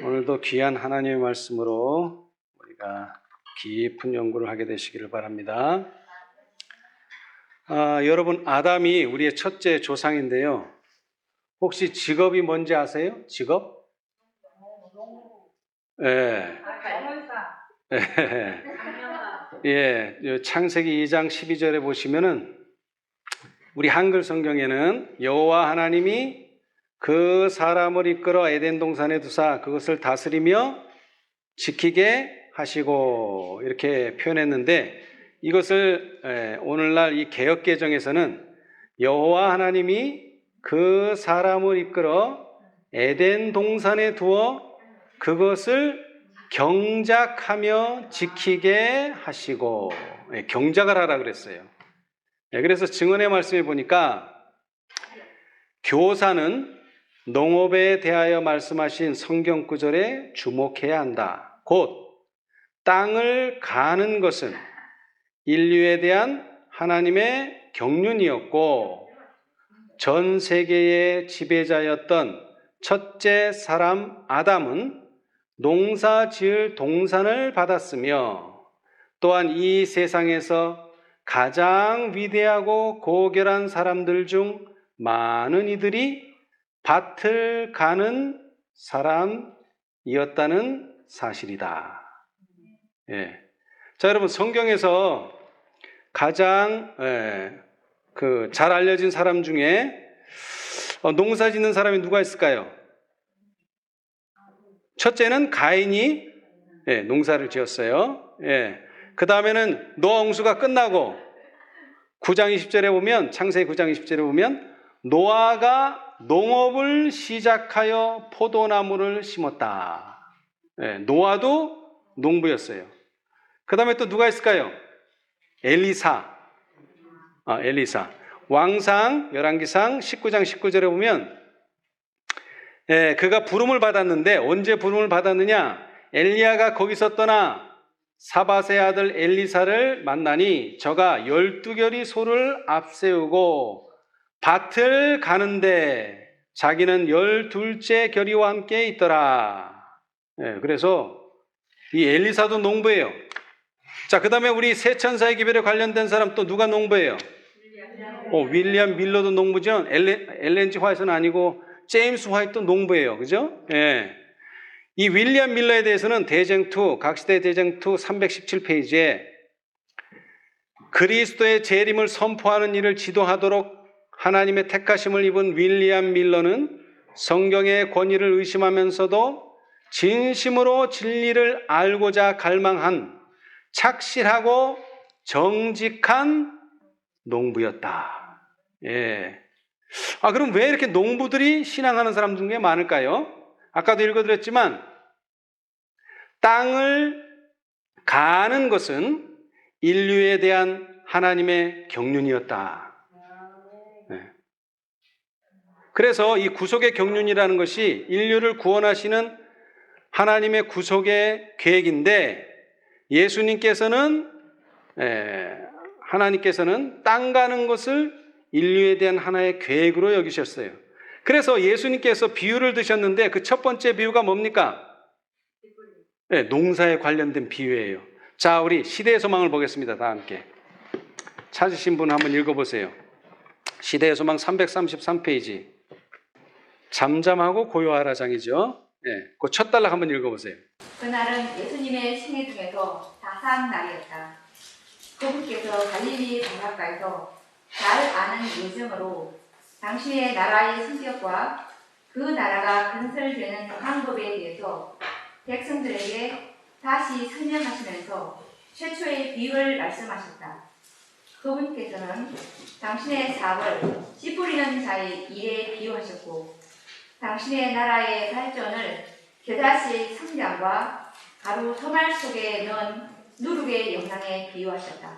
오늘도 귀한 하나님의 말씀으로 우리가 깊은 연구를 하게 되시기를 바랍니다. 여러분, 아담이 우리의 첫째 조상인데요. 혹시 직업이 뭔지 아세요? 직업? 예. 예. 창세기 2장 12절에 보시면은 우리 한글 성경에는 여호와 하나님이 그 사람을 이끌어 에덴 동산에 두사 그것을 다스리며 지키게 하시고 이렇게 표현했는데, 이것을 오늘날 이 개역개정에서는 여호와 하나님이 그 사람을 이끌어 에덴 동산에 두어 그것을 경작하며 지키게 하시고, 경작을 하라 그랬어요. 그래서 증언의 말씀에 보니까 교사는 농업에 대하여 말씀하신 성경 구절에 주목해야 한다. 곧 땅을 가는 것은 인류에 대한 하나님의 경륜이었고, 전 세계의 지배자였던 첫째 사람 아담은 농사 지을 동산을 받았으며, 또한 이 세상에서 가장 위대하고 고결한 사람들 중 많은 이들이 밭을 가는 사람이었다는 사실이다. 예. 자, 여러분, 성경에서 가장 잘 알려진 사람 중에 농사 짓는 사람이 누가 있을까요? 첫째는 가인이 농사를 지었어요. 그 다음에는 노아 홍수가 끝나고 9장 20절에 보면, 창세기 9장 20절에 보면 노아가 농업을 시작하여 포도나무를 심었다. 노아도 농부였어요. 그 다음에 또 누가 있을까요? 엘리사. 왕상 열왕기상 19장 19절에 보면 그가 부름을 받았는데, 언제 부름을 받았느냐? 엘리야가 거기서 떠나 사밧의 아들 엘리사를 만나니 저가 12결의 소를 앞세우고 밭을 가는데 자기는 12째 결의와 함께 있더라. 그래서 이 엘리사도 농부예요. 자, 그 다음에 우리 새 천사의 기별에 관련된 사람 또 누가 농부예요? 윌리엄 밀러도 농부죠. 엘렌 G 화이트는 아니고 제임스 화이트도 농부예요. 그죠? 이 윌리엄 밀러에 대해서는 대쟁2, 각시대 대쟁2 317페이지에 그리스도의 재림을 선포하는 일을 지도하도록 하나님의 택하심을 입은 윌리엄 밀러는 성경의 권위를 의심하면서도 진심으로 진리를 알고자 갈망한 착실하고 정직한 농부였다. 그럼 왜 이렇게 농부들이 신앙하는 사람 중에 많을까요? 아까도 읽어드렸지만 땅을 가는 것은 인류에 대한 하나님의 경륜이었다. 그래서 이 구속의 경륜이라는 것이 인류를 구원하시는 하나님의 구속의 계획인데, 하나님께서는 땅 가는 것을 인류에 대한 하나의 계획으로 여기셨어요. 그래서 예수님께서 비유를 드셨는데 그 첫 번째 비유가 뭡니까? 농사에 관련된 비유예요. 자, 우리 시대의 소망을 보겠습니다. 다 함께. 찾으신 분 한번 읽어보세요. 시대의 소망 333페이지. 잠잠하고 고요하라 장이죠. 그 첫 단락 한번 읽어보세요. 그날은 예수님의 생애 중에서 다사한 날이었다. 그분께서 갈릴리 바닷가에서 잘 아는 예정으로 당신의 나라의 성격과 그 나라가 건설되는 방법에 대해서 백성들에게 다시 설명하시면서 최초의 비유를 말씀하셨다. 그분께서는 당신의 사업을 씨 뿌리는 자의 일에 비유하셨고, 당신의 나라의 발전을 겨자씨의 성장과 가루 서말 속에 넣은 누룩의 영향에 비유하셨다.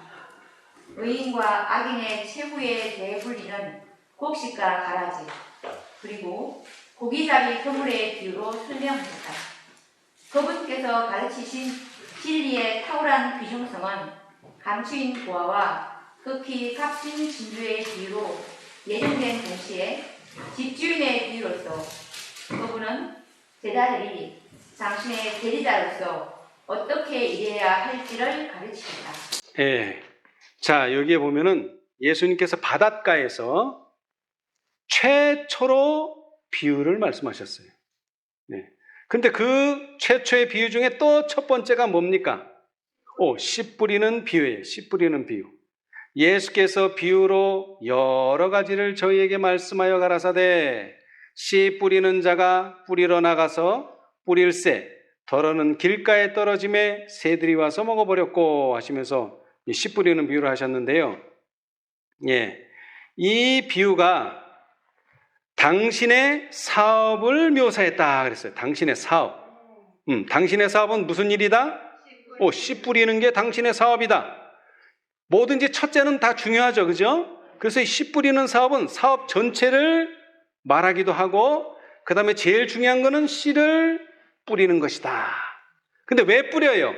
의인과 악인의 최후에 대해 불리는 곡식과 가라지, 그리고 고기잡이 그물의 비유로 설명하셨다. 그분께서 가르치신 진리의 탁월한 귀중성은 감추인 보화와 극히 값진 진주의 비유로 예정된 동시에 집주인의 비유로서 그분은 제자들이 당신의 제자로서 어떻게 일해야 할지를 가르치신다. 예. 자, 여기에 보면은 예수님께서 바닷가에서 최초로 비유를 말씀하셨어요. 네. 근데 그 최초의 비유 중에 또 첫 번째가 뭡니까? 씨 뿌리는 비유예요. 씨 뿌리는 비유. 예수께서 비유로 여러 가지를 저희에게 말씀하여 가라사대 씨 뿌리는 자가 뿌리러 나가서 뿌릴새 더러는 길가에 떨어짐에 새들이 와서 먹어버렸고 하시면서 이 씨 뿌리는 비유를 하셨는데요. 예, 이 비유가 당신의 사업을 묘사했다 그랬어요. 당신의 사업. 당신의 사업은 무슨 일이다? 씨 뿌리는 게 당신의 사업이다. 뭐든지 첫째는 다 중요하죠. 그죠? 그래서 이 씨 뿌리는 사업은 사업 전체를 말하기도 하고 그 다음에 제일 중요한 거는 씨를 뿌리는 것이다. 근데 왜 뿌려요?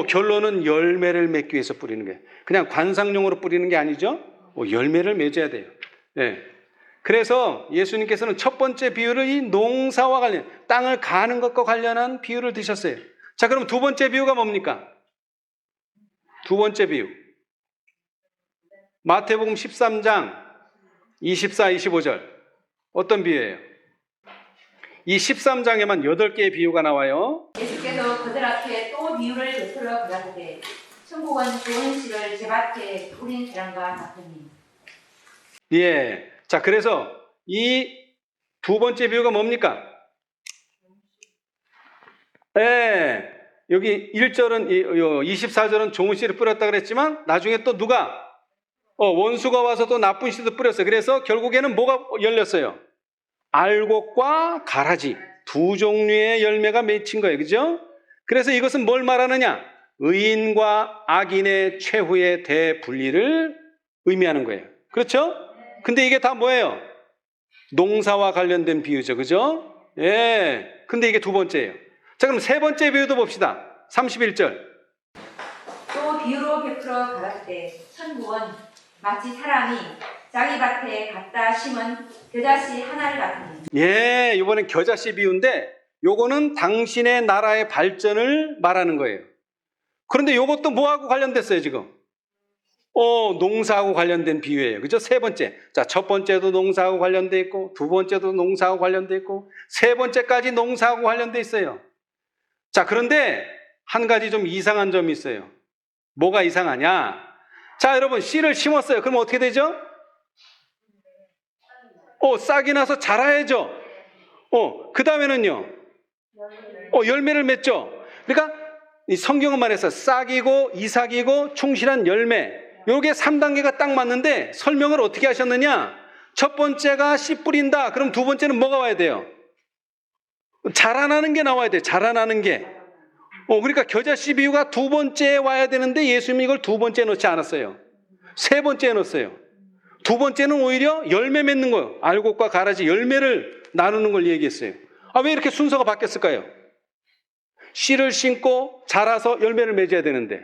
결론은 열매를 맺기 위해서 뿌리는 거예요. 그냥 관상용으로 뿌리는 게 아니죠. 열매를 맺어야 돼요. 네. 그래서 예수님께서는 첫 번째 비유를 이 농사와 관련, 땅을 가는 것과 관련한 비유를 드셨어요. 자, 그럼 두 번째 비유가 뭡니까? 두 번째 비유. 마태복음 13장 24, 25절. 어떤 비유예요? 이 13장에만 8개의 비유가 나와요. 예수께서 그들 앞에 또 비유를 베풀어 가라사대 천국은 좋은 씨를 제밭에 뿌린 사람과 같으니. 예. 자, 그래서 이 두 번째 비유가 뭡니까? 예. 여기 1절은, 24절은 좋은 씨를 뿌렸다 그랬지만 나중에 또 누가? 원수가 와서 또 나쁜 씨도 뿌렸어요. 그래서 결국에는 뭐가 열렸어요? 알곡과 가라지. 두 종류의 열매가 맺힌 거예요. 그죠? 그래서 이것은 뭘 말하느냐? 의인과 악인의 최후의 대분리를 의미하는 거예요. 그렇죠? 근데 이게 다 뭐예요? 농사와 관련된 비유죠. 그죠? 예. 근데 이게 두 번째예요. 자, 그럼 세 번째 비유도 봅시다. 31절. 또 비유로 베풀어 가라사대 천국은 마치 사람이 자기 밭에 갖다 심은 겨자씨 하나를 같으니. 예, 이번엔 겨자씨 비유인데 요거는 당신의 나라의 발전을 말하는 거예요. 그런데 요것도 뭐하고 관련됐어요, 지금? 농사하고 관련된 비유예요. 그죠? 세 번째. 자, 첫 번째도 농사하고 관련돼 있고, 두 번째도 농사하고 관련돼 있고, 세 번째까지 농사하고 관련돼 있어요. 자, 그런데 한 가지 좀 이상한 점이 있어요. 뭐가 이상하냐? 자, 여러분, 씨를 심었어요. 그럼 어떻게 되죠? 싹이 나서 자라야죠. 그 다음에는요? 열매를 맺죠. 그러니까 이 성경은 말해서 싹이고 이삭이고 충실한 열매. 요게 3단계가 딱 맞는데 설명을 어떻게 하셨느냐? 첫 번째가 씨 뿌린다. 그럼 두 번째는 뭐가 와야 돼요? 자라나는 게 나와야 돼요. 자라나는 게. 그러니까 겨자씨 비유가 두 번째에 와야 되는데 예수님이 이걸 두 번째에 넣지 않았어요. 세 번째에 넣었어요. 두 번째는 오히려 열매 맺는 거예요. 알곡과 가라지 열매를 나누는 걸 얘기했어요. 왜 이렇게 순서가 바뀌었을까요? 씨를 심고 자라서 열매를 맺어야 되는데.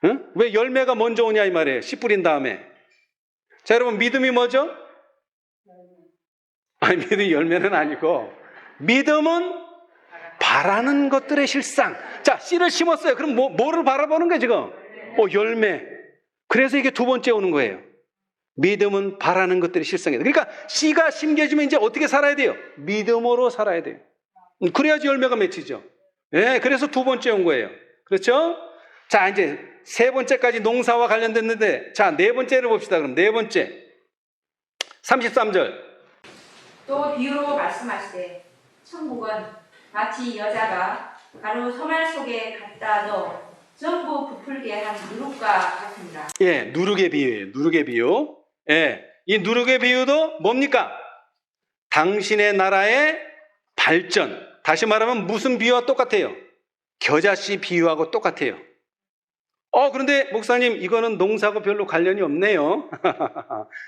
응? 왜 열매가 먼저 오냐 이 말이에요. 씨 뿌린 다음에. 자, 여러분, 믿음이 뭐죠? 믿음이 열매는 아니고 믿음은 바라는 것들의 실상. 자, 씨를 심었어요. 그럼 뭐를 바라보는 거예요 지금? 열매. 그래서 이게 두 번째 오는 거예요. 믿음은 바라는 것들의 실상이다. 그러니까 씨가 심겨지면 이제 어떻게 살아야 돼요? 믿음으로 살아야 돼요. 그래야지 열매가 맺히죠. 예, 그래서 두 번째 온 거예요. 그렇죠? 자, 이제 세 번째까지 농사와 관련됐는데, 자, 네 번째를 봅시다. 그럼 네 번째. 33절. 또 비유로 말씀하시되 천국은 마치 여자가 가루 소말 속에 갖다 넣어 전부 부풀게 한 누룩과 같습니다. 예, 누룩의 비유예요. 누룩의 비유. 예, 이 누룩의 비유도 뭡니까? 당신의 나라의 발전. 다시 말하면 무슨 비유와 똑같아요? 겨자씨 비유하고 똑같아요. 그런데 목사님, 이거는 농사하고 별로 관련이 없네요.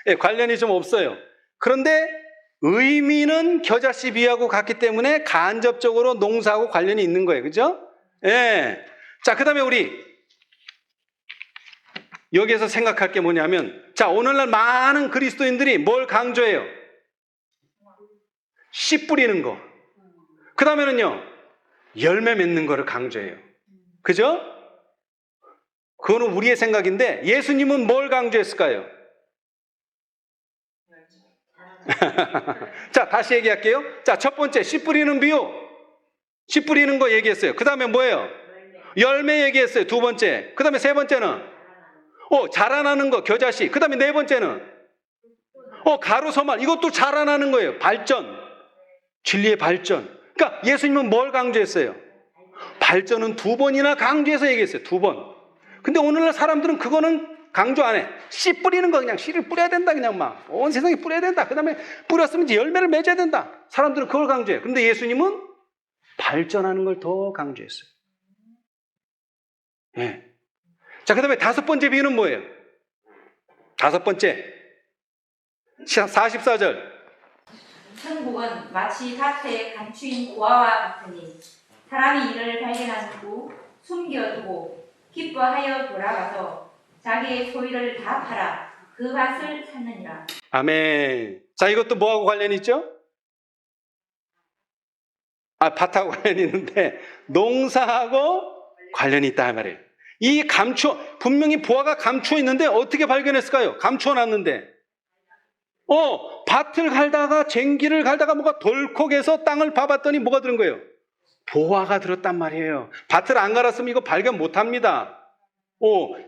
예, 관련이 좀 없어요. 그런데 의미는 겨자씨 비유하고 같기 때문에 간접적으로 농사하고 관련이 있는 거예요. 그죠? 예. 자, 그 다음에 우리 여기에서 생각할 게 뭐냐면, 자, 오늘날 많은 그리스도인들이 뭘 강조해요? 씨 뿌리는 거. 그 다음에는요, 열매 맺는 거를 강조해요. 그죠? 그거는 우리의 생각인데 예수님은 뭘 강조했을까요? 자, 다시 얘기할게요. 자, 첫 번째, 씨 뿌리는 비유. 씨 뿌리는 거 얘기했어요. 그 다음에 뭐예요? 열매 얘기했어요. 두 번째. 그 다음에 세 번째는 자라나는 거, 겨자씨. 그 다음에 네 번째는 가루 서말. 이것도 자라나는 거예요. 발전. 진리의 발전. 그러니까 예수님은 뭘 강조했어요? 발전은 두 번이나 강조해서 얘기했어요. 두 번. 근데 오늘날 사람들은 그거는 강조 안 해. 씨 뿌리는 거 그냥 씨를 뿌려야 된다. 그냥 막 온 세상에 뿌려야 된다. 그 다음에 뿌렸으면 이제 열매를 맺어야 된다. 사람들은 그걸 강조해요. 근데 예수님은 발전하는 걸 더 강조했어요. 예. 자, 그 다음에 다섯 번째 비유는 뭐예요? 다섯 번째 44절. 천국은 마치 밭에 감추인 보화와 같으니 사람이 이를 발견한 후 숨겨두고 기뻐하여 돌아가서 자기의 소유를 다 팔아 그 밭을 샀느니라. 아멘. 자, 이것도 뭐하고 관련이 있죠? 밭하고 관련이 있는데 농사하고 관련이 있다 말이에요. 이 분명히 보화가 감추어 있는데 어떻게 발견했을까요? 감추어 놨는데 밭을 갈다가 쟁기를 갈다가 뭐가 덜컥해서 땅을 파봤더니 뭐가 들은 거예요? 보화가 들었단 말이에요. 밭을 안 갈았으면 이거 발견 못합니다.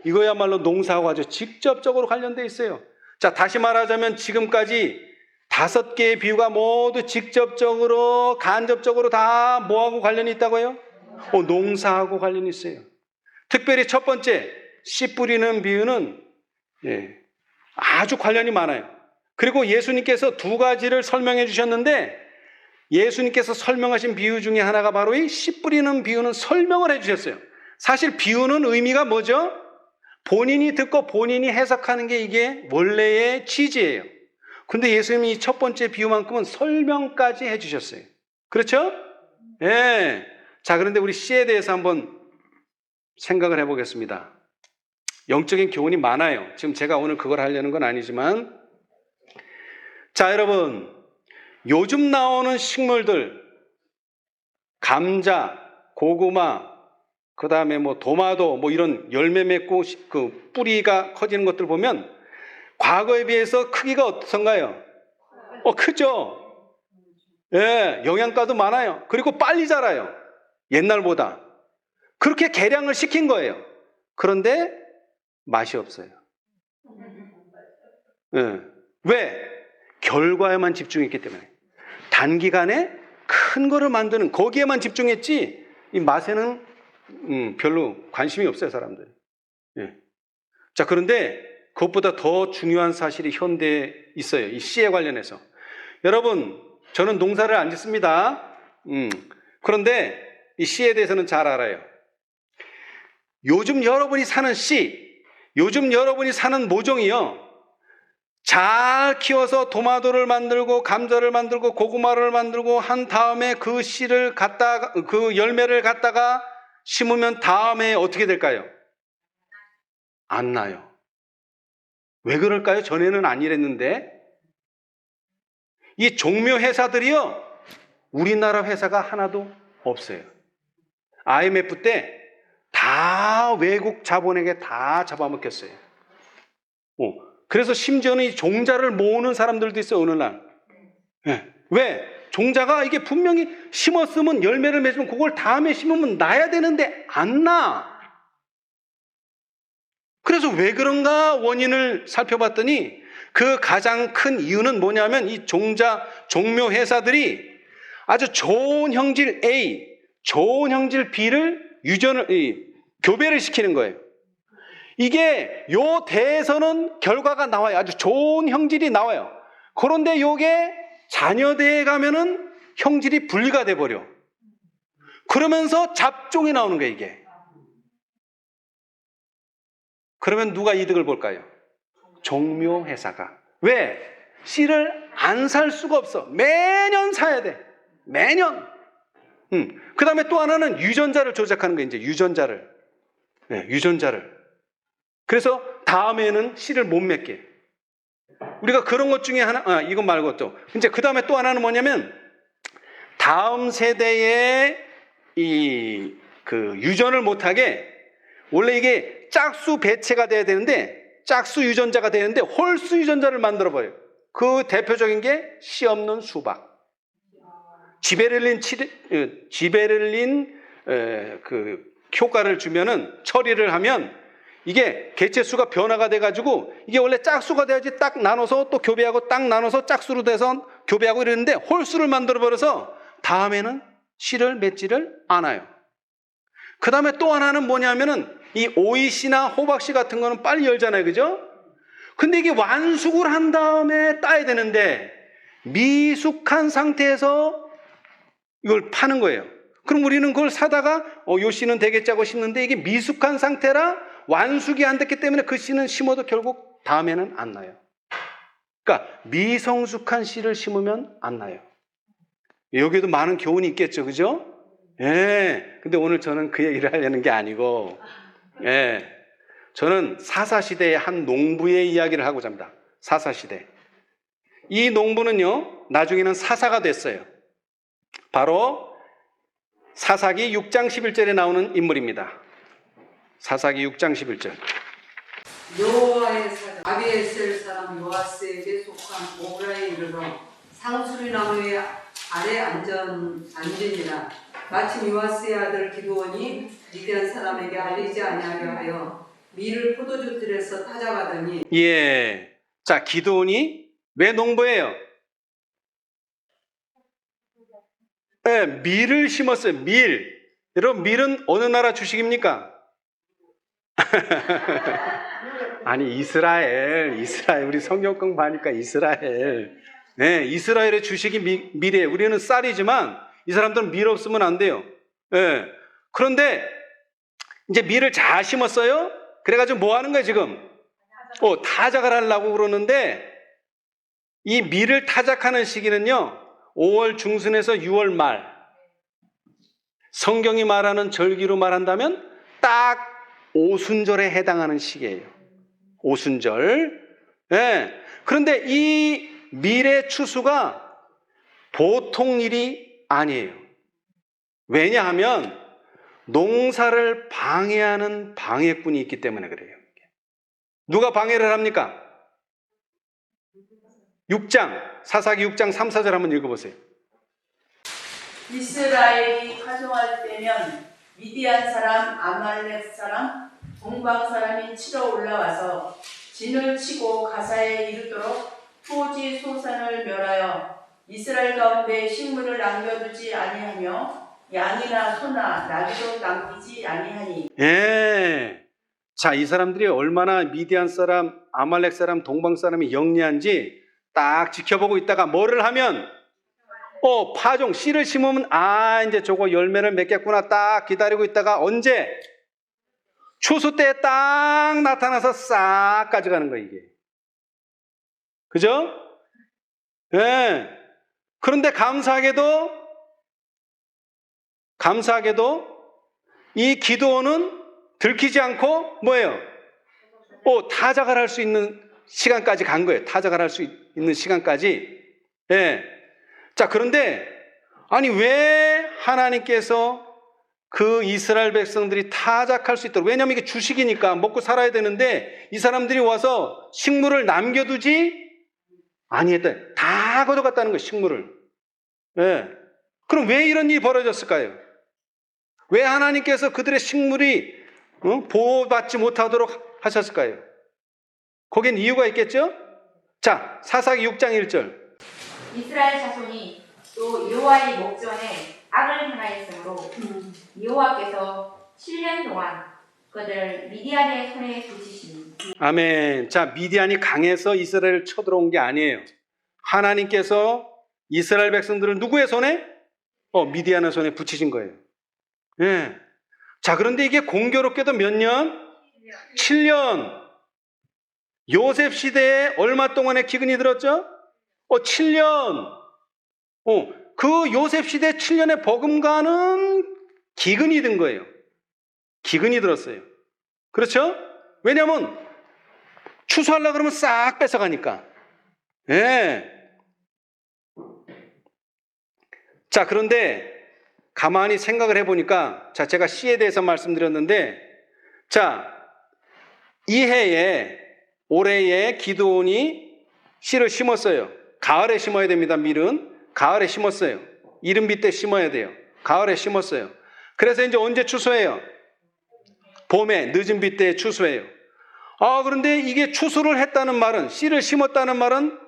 이거야말로 농사하고 아주 직접적으로 관련돼 있어요. 자, 다시 말하자면 지금까지 다섯 개의 비유가 모두 직접적으로 간접적으로 다 뭐하고 관련이 있다고요? 농사하고 관련이 있어요. 특별히 첫 번째 씨 뿌리는 비유는 아주 관련이 많아요. 그리고 예수님께서 두 가지를 설명해 주셨는데 예수님께서 설명하신 비유 중에 하나가 바로 이 씨 뿌리는 비유는 설명을 해 주셨어요. 사실 비유는 의미가 뭐죠? 본인이 듣고 본인이 해석하는 게 이게 원래의 취지예요. 근데 예수님이 이 첫 번째 비유만큼은 설명까지 해 주셨어요. 그렇죠? 예. 자, 그런데 우리 씨에 대해서 한번 생각을 해보겠습니다. 영적인 교훈이 많아요. 지금 제가 오늘 그걸 하려는 건 아니지만 자, 여러분 요즘 나오는 식물들 감자, 고구마, 그 다음에 도마도 이런 열매 맺고 그 뿌리가 커지는 것들 보면 과거에 비해서 크기가 어떤가요? 크죠? 예, 영양가도 많아요. 그리고 빨리 자라요. 옛날보다. 그렇게 개량을 시킨 거예요. 그런데 맛이 없어요. 예. 왜? 결과에만 집중했기 때문에. 단기간에 큰 거를 만드는 거기에만 집중했지 이 맛에는 별로 관심이 없어요, 사람들. 예. 자, 그런데 그것보다 더 중요한 사실이 현대에 있어요. 이 씨에 관련해서. 여러분, 저는 농사를 안 짓습니다. 그런데 이 씨에 대해서는 잘 알아요. 요즘 여러분이 사는 씨, 요즘 여러분이 사는 모종이요. 잘 키워서 토마토를 만들고 감자를 만들고 고구마를 만들고 한 다음에 그 씨를 그 열매를 갖다가 심으면 다음에 어떻게 될까요? 안 나요. 왜 그럴까요? 전에는 안 이랬는데. 이 종묘 회사들이요, 우리나라 회사가 하나도 없어요. IMF 때 다 외국 자본에게 다 잡아먹혔어요. 그래서 심지어는 이 종자를 모으는 사람들도 있어요, 오늘날. 네. 왜? 종자가 이게 분명히 심었으면 열매를 맺으면 그걸 다음에 심으면 나야 되는데 안 나. 그래서 왜 그런가 원인을 살펴봤더니 그 가장 큰 이유는 뭐냐면 이 종묘 회사들이 아주 좋은 형질 A, 좋은 형질 B를 교배를 시키는 거예요. 이게 요 대에서는 결과가 나와요. 아주 좋은 형질이 나와요. 그런데 요게 자녀대에 가면은 형질이 분리가 돼버려. 그러면서 잡종이 나오는 거예요, 이게. 그러면 누가 이득을 볼까요? 종묘 회사가. 왜? 씨를 안 살 수가 없어. 매년 사야 돼. 매년. 그 다음에 또 하나는 유전자를 조작하는 거예요, 이제 유전자를. 네, 유전자를. 그래서 다음에는 씨를 못 맺게. 우리가 그런 것 중에 하나, 이건 말고 또. 이제 그 다음에 또 하나는 뭐냐면, 다음 세대에 그 유전을 못하게, 원래 이게 짝수 배체가 돼야 되는데 짝수 유전자가 되는데 홀수 유전자를 만들어 버려요. 그 대표적인 게 씨 없는 수박. 지베렐린 그 효과를 주면은, 처리를 하면 이게 개체수가 변화가 돼가지고, 이게 원래 짝수가 돼야지 딱 나눠서 또 교배하고 딱 나눠서 짝수로 돼서 교배하고 이러는데 홀수를 만들어 버려서 다음에는 씨를 맺지를 않아요. 그 다음에 또 하나는 뭐냐면은 이 오이씨나 호박씨 같은 거는 빨리 열잖아요. 그죠? 근데 이게 완숙을 한 다음에 따야 되는데 미숙한 상태에서 이걸 파는 거예요. 그럼 우리는 그걸 사다가 요 씨는 되겠지 하고 심는데, 이게 미숙한 상태라 완숙이 안 됐기 때문에 그 씨는 심어도 결국 다음에는 안 나요. 그러니까 미성숙한 씨를 심으면 안 나요. 여기에도 많은 교훈이 있겠죠. 그죠? 예. 근데 오늘 저는 그 얘기를 하려는 게 아니고, 예. 저는 사사시대의 한 농부의 이야기를 하고자 합니다. 사사시대. 이 농부는요, 나중에는 사사가 됐어요. 바로 사사기 6장 11절에 나오는 인물입니다. 사사기 6장 11절. 여호와의 사자 아비에셀 사람 요아스에게 속한 오브라에 이르러 상수리 나무의 아래 앉으니라. 마침 요아스의 아들 기드온이 미디안 사람에게 알리지 아니하려 하여 밀을 포도주 들에서 타작하더니. 예. 자, 기드온이 왜 농부예요? 네, 밀을 심었어요. 밀. 여러분, 밀은 어느 나라 주식입니까? 아니, 이스라엘. 우리 성경 공부하니까 이스라엘. 네, 이스라엘의 주식이 밀이에요. 우리는 쌀이지만 이 사람들은 밀 없으면 안 돼요. 네. 그런데 이제 밀을 잘 심었어요. 그래가지고 뭐 하는 거예요, 지금? 타작을 하려고 그러는데, 이 밀을 타작하는 시기는요, 5월 중순에서 6월 말. 성경이 말하는 절기로 말한다면 딱 오순절에 해당하는 시기예요. 오순절. 네. 그런데 이 밀의 추수가 보통 일이 아니에요. 왜냐하면 농사를 방해하는 방해꾼이 있기 때문에 그래요. 누가 방해를 합니까? 6장, 사사기 6장 3, 4절 한번 읽어보세요. 이스라엘이 파종할 때면 미디안 사람, 아말렉 사람, 동방 사람이 치러 올라와서 진을 치고 가사에 이르도록 토지 소산을 멸하여 이스라엘 가운데 식물을 남겨두지 아니하며 양이나 소나 나귀도 남기지 아니하니. 예. 자, 이 사람들이 얼마나 미디안 사람, 아말렉 사람, 동방 사람이 영리한지 딱 지켜보고 있다가 뭐를 하면, 파종, 씨를 심으면, 이제 저거 열매를 맺겠구나 딱 기다리고 있다가 언제? 추수 때 딱 나타나서 싹 가져가는 거예요, 이게. 그죠? 예. 그런데 감사하게도 이 기드온은 들키지 않고 뭐예요? 타작을 할 수 있는 시간까지 간 거예요. 타작을 할 수 있는 시간까지. 예. 자, 그런데 아니 왜 하나님께서 그 이스라엘 백성들이 타작할 수 있도록, 왜냐하면 이게 주식이니까 먹고 살아야 되는데 이 사람들이 와서 식물을 남겨두지 아니했다. 다 걷어갔다는 거예요, 식물을. 예. 그럼 왜 이런 일이 벌어졌을까요? 왜 하나님께서 그들의 식물이 보호받지 못하도록 하셨을까요? 거긴 이유가 있겠죠? 자, 사사기 6장 1절. 이스라엘 자손이 또 여호와의 목전에 악을 행하였으므로 여호와께서 7년 동안 그들을 미디안의 손에 붙이시니. 아멘. 자, 미디안이 강해서 이스라엘을 쳐들어온 게 아니에요. 하나님께서 이스라엘 백성들을 누구의 손에? 미디안의 손에 붙이신 거예요. 예. 자, 그런데 이게 공교롭게도 몇 년? 7년. 요셉 시대에 얼마 동안의 기근이 들었죠? 7년. 그 요셉 시대 7년의 버금가는 기근이 든 거예요. 기근이 들었어요. 그렇죠? 왜냐하면 추수하려고 그러면 싹 뺏어가니까. 예. 자, 그런데 가만히 생각을 해보니까, 자, 제가 씨에 대해서 말씀드렸는데, 자, 이 해에, 올해에 기드온이 씨를 심었어요. 가을에 심어야 됩니다, 밀은. 가을에 심었어요. 이른비 때 심어야 돼요. 가을에 심었어요. 그래서 이제 언제 추수해요? 봄에, 늦은 비 때 추수해요. 그런데 이게 추수를 했다는 말은, 씨를 심었다는 말은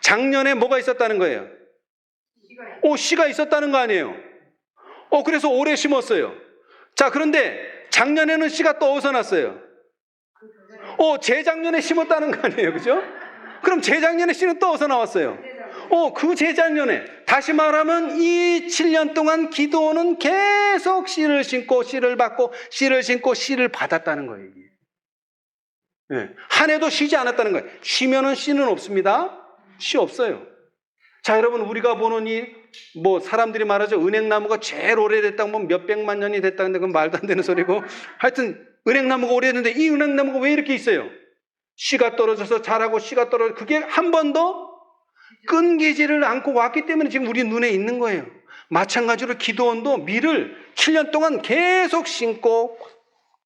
작년에 뭐가 있었다는 거예요? 씨가 있었다는 거 아니에요? 그래서 올해 심었어요. 자, 그런데 작년에는 씨가 또 어디서 났어요? 재작년에 심었다는 거 아니에요? 그죠? 그럼 재작년에 씨는 또 어디서 나왔어요? 그 재작년에. 다시 말하면 이 7년 동안 기드온은 계속 씨를 심고 씨를 받고 씨를 심고 씨를 받았다는 거예요. 이게. 네. 한 해도 쉬지 않았다는 거예요. 쉬면은 씨는 없습니다. 씨 없어요. 자, 여러분, 우리가 보는 사람들이 말하죠. 은행나무가 제일 오래됐다고 하면 몇백만 년이 됐다는데 그건 말도 안 되는 소리고. 하여튼, 은행나무가 오래됐는데 이 은행나무가 왜 이렇게 있어요? 씨가 떨어져서 자라고 씨가 떨어져. 그게 한 번도 끊기지를 않고 왔기 때문에 지금 우리 눈에 있는 거예요. 마찬가지로 기드온도 밀을 7년 동안 계속 심고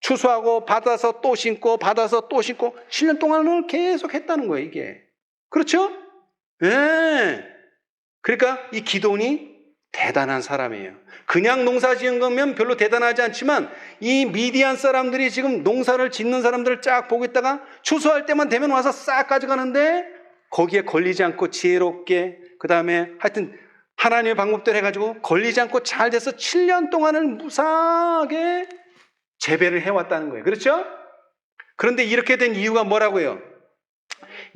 추수하고 받아서 또 심고 받아서 또 심고 7년 동안을 계속 했다는 거예요, 이게. 그렇죠? 네. 그러니까 이 기드온이 대단한 사람이에요. 그냥 농사 지은 거면 별로 대단하지 않지만 이 미디안 사람들이 지금 농사를 짓는 사람들을 쫙 보고 있다가 추수할 때만 되면 와서 싹 가져가는데 거기에 걸리지 않고 지혜롭게 그 다음에 하여튼 하나님의 방법대로 해가지고 걸리지 않고 잘 돼서 7년 동안을 무사하게 재배를 해왔다는 거예요. 그렇죠? 그런데 이렇게 된 이유가 뭐라고요?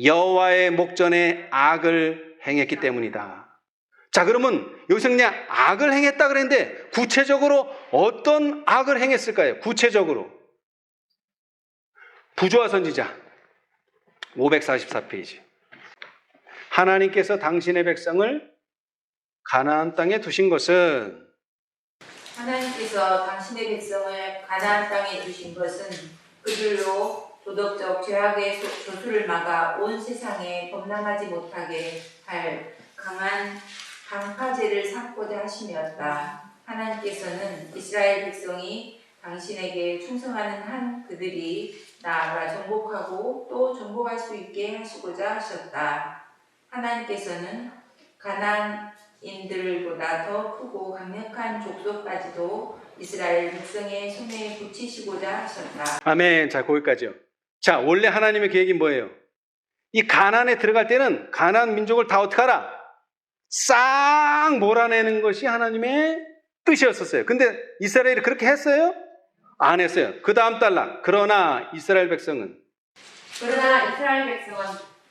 여호와의 목전에 악을 행했기 때문이다. 자, 그러면 여기서 그냥 악을 행했다 그랬는데 구체적으로 어떤 악을 행했을까요? 구체적으로. 부조와 선지자 544페이지. 하나님께서 당신의 백성을 가나안 땅에 두신 것은 하나님께서 당신의 백성을 가나안 땅에 두신 것은 그들로 도덕적 죄악의 조수를 막아 온 세상에 범람하지 못하게 할 강한 방파제를 삼고자 하심이었다. 하나님께서는 이스라엘 백성이 당신에게 충성하는 한 그들이 나아가 정복하고 또 정복할 수 있게 하시고자 하셨다. 하나님께서는 가나안인들보다 더 크고 강력한 족속까지도 이스라엘 백성의 손에 붙이시고자 하셨다. 아멘. 자, 거기까지요. 자, 원래 하나님의 계획이 뭐예요? 이 가나안에 들어갈 때는 가나안 민족을 다 어떻게 하라? 싹 몰아내는 것이 하나님의 뜻이었었어요. 근데 이스라엘이 그렇게 했어요? 안 했어요. 그 다음 단락. 그러나 이스라엘 백성은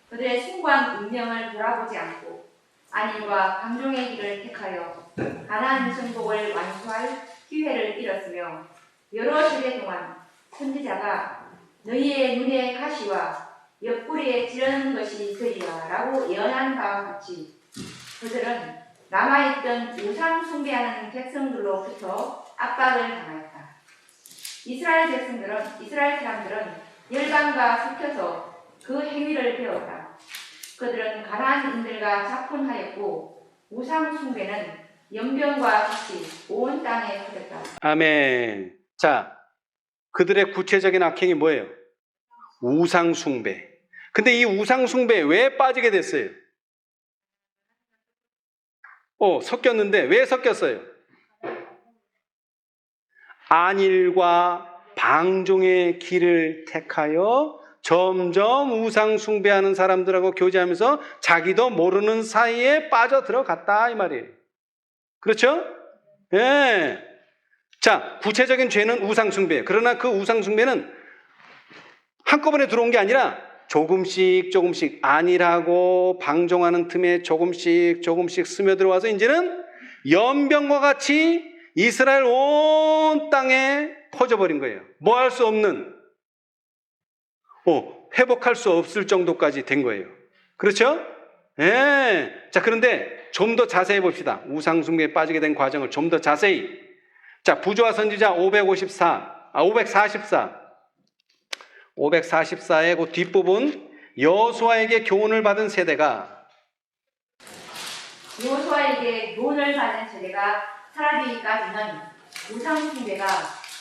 그들의 숭고한 운명을 돌아보지 않고 안일과 방종의 길을 택하여 가나안 정복을 완수할 기회를 잃었으며 여러 세대 동안 선지자가 너희의 눈에 가시와 옆구리에 찌르는 것이 있으리라 라고 예언한 바와 같이 그들은 남아있던 우상 숭배하는 백성들로부터 압박을 당하였다. 이스라엘 사람들은 열방과 섞여서 그 행위를 배웠다. 그들은 가나안인들과 작혼하였고 우상 숭배는 연병과 같이 온 땅에 퍼졌다. 아멘. 자, 그들의 구체적인 악행이 뭐예요? 우상 숭배. 근데 이 우상 숭배에 왜 빠지게 됐어요? 섞였는데 왜 섞였어요? 안일과 방종의 길을 택하여 점점 우상 숭배하는 사람들하고 교제하면서 자기도 모르는 사이에 빠져 들어갔다 이 말이에요. 그렇죠? 예. 자, 구체적인 죄는 우상 숭배예요. 그러나 그 우상 숭배는 한꺼번에 들어온 게 아니라 조금씩 안일하고 방종하는 틈에 조금씩 스며들어와서 이제는 연병과 같이 이스라엘 온 땅에 퍼져버린 거예요. 뭐 할 수 없는, 회복할 수 없을 정도까지 된 거예요. 그렇죠? 예. 자, 그런데 좀 더 자세히 봅시다. 우상 숭배에 빠지게 된 과정을 좀 더 자세히. 자, 부조와 선지자 544의 그 뒷부분 여호수아에게 교훈을 받은 세대가 여호수아에게 론을 받은 세대가 사라지기까지는 우상 숭배가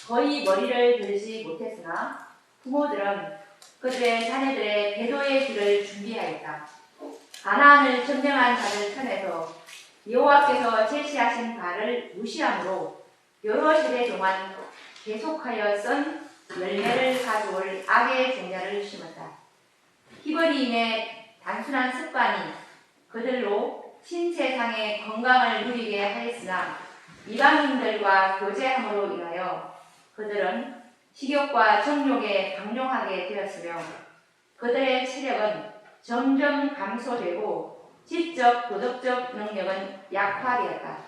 거의 머리를 들지 못했으나 부모들은 그들의 자녀들의 배도의 길을 준비하였다. 가나안을 점령한 자들 편에서 여호와께서 제시하신 바를 무시함으로 여러 세대 동안 계속하여 썬 열매를 가져올 악의 종자를 심었다. 히브리인의 단순한 습관이 그들로 신세상의 건강을 누리게 하였으나 이방인들과 교제함으로 인하여 그들은 식욕과 정욕에 강용하게 되었으며 그들의 체력은 점점 감소되고 지적 도덕적 능력은 약화되었다.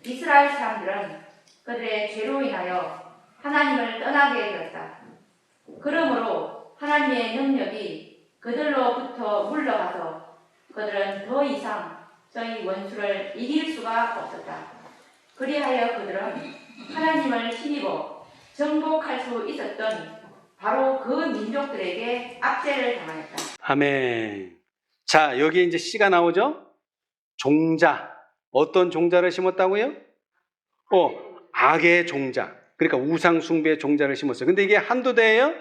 이스라엘 사람들은 그들의 죄로 인하여 하나님을 떠나게 되었다. 그러므로 하나님의 능력이 그들로부터 물러가서 그들은 더 이상 저희 원수를 이길 수가 없었다. 그리하여 그들은 하나님을 힘입어 정복할 수 있었던 바로 그 민족들에게 압제를 당하였다. 아멘. 자, 여기에 이제 씨가 나오죠? 종자. 어떤 종자를 심었다고요? 악의 종자. 그러니까 우상숭배의 종자를 심었어요. 근데 이게 한두 대예요?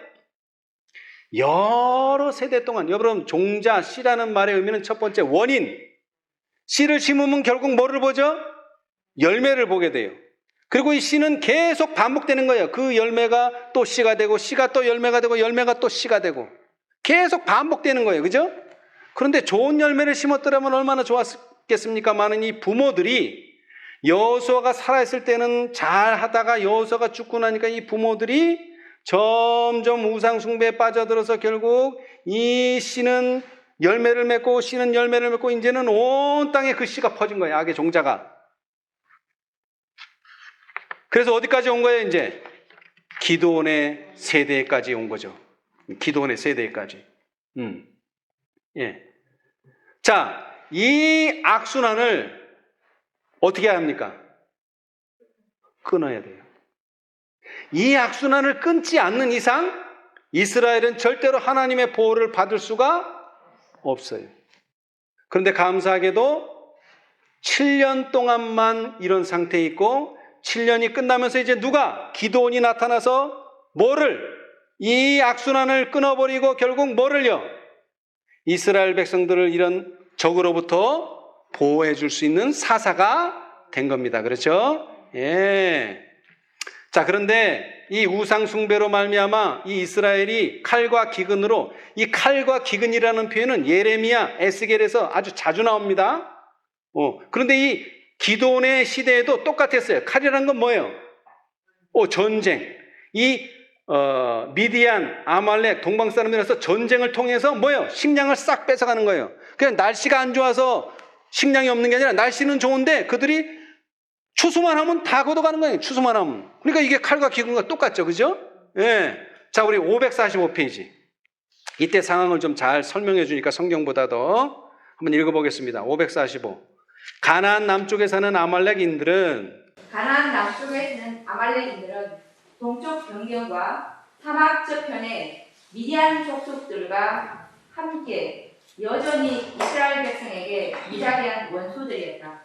여러 세대 동안. 여러분, 종자, 씨라는 말의 의미는 첫 번째 원인. 씨를 심으면 결국 뭐를 보죠? 열매를 보게 돼요. 그리고 이 씨는 계속 반복되는 거예요. 그 열매가 또 씨가 되고, 씨가 또 열매가 되고, 열매가 또 씨가 되고. 계속 반복되는 거예요. 그죠? 그런데 좋은 열매를 심었더라면 얼마나 좋았겠습니까? 많은 이 부모들이 여호수아가 살아있을 때는 잘 하다가 여호수아가 죽고 나니까 이 부모들이 점점 우상숭배에 빠져들어서 결국 이 씨는 열매를 맺고 씨는 열매를 맺고 이제는 온 땅에 그 씨가 퍼진 거예요. 악의 종자가. 그래서 어디까지 온 거예요? 이제 기드온의 세대까지 온 거죠. 기드온의 세대까지. 예. 자, 이 악순환을 어떻게 합니까? 끊어야 돼요. 이 악순환을 끊지 않는 이상 이스라엘은 절대로 하나님의 보호를 받을 수가 없어요. 그런데 감사하게도 7년 동안만 이런 상태에 있고 7년이 끝나면서 이제 누가? 기드온이 나타나서 이 악순환을 끊어버리고 결국 뭐를요? 이스라엘 백성들을 이런 적으로부터 보호해 줄 수 있는 사사가 된 겁니다. 그렇죠? 예. 자, 그런데 이 우상숭배로 말미암아 이 이스라엘이 칼과 기근으로, 이 칼과 기근이라는 표현은 예레미야, 에스겔에서 아주 자주 나옵니다. 그런데 이 기드온의 시대에도 똑같았어요. 칼이라는 건 뭐예요? 전쟁. 이 미디안, 아말렉, 동방 사람들에서 전쟁을 통해서 뭐예요? 식량을 싹 뺏어가는 거예요. 그냥 날씨가 안 좋아서 식량이 없는 게 아니라 날씨는 좋은데 그들이 추수만 하면 다 걷어가는 거예요. 추수만 하면. 그러니까 이게 칼과 기근과 똑같죠. 그죠? 예. 자, 우리 545페이지. 이때 상황을 좀 잘 설명해 주니까 성경보다도 한번 읽어보겠습니다. 545. 가나안 남쪽에 사는 아말렉인들은 동쪽 변경과 사막 저편의 미디안 족속들과 함께 여전히 이스라엘 백성에게 무자비한 원수들이었다.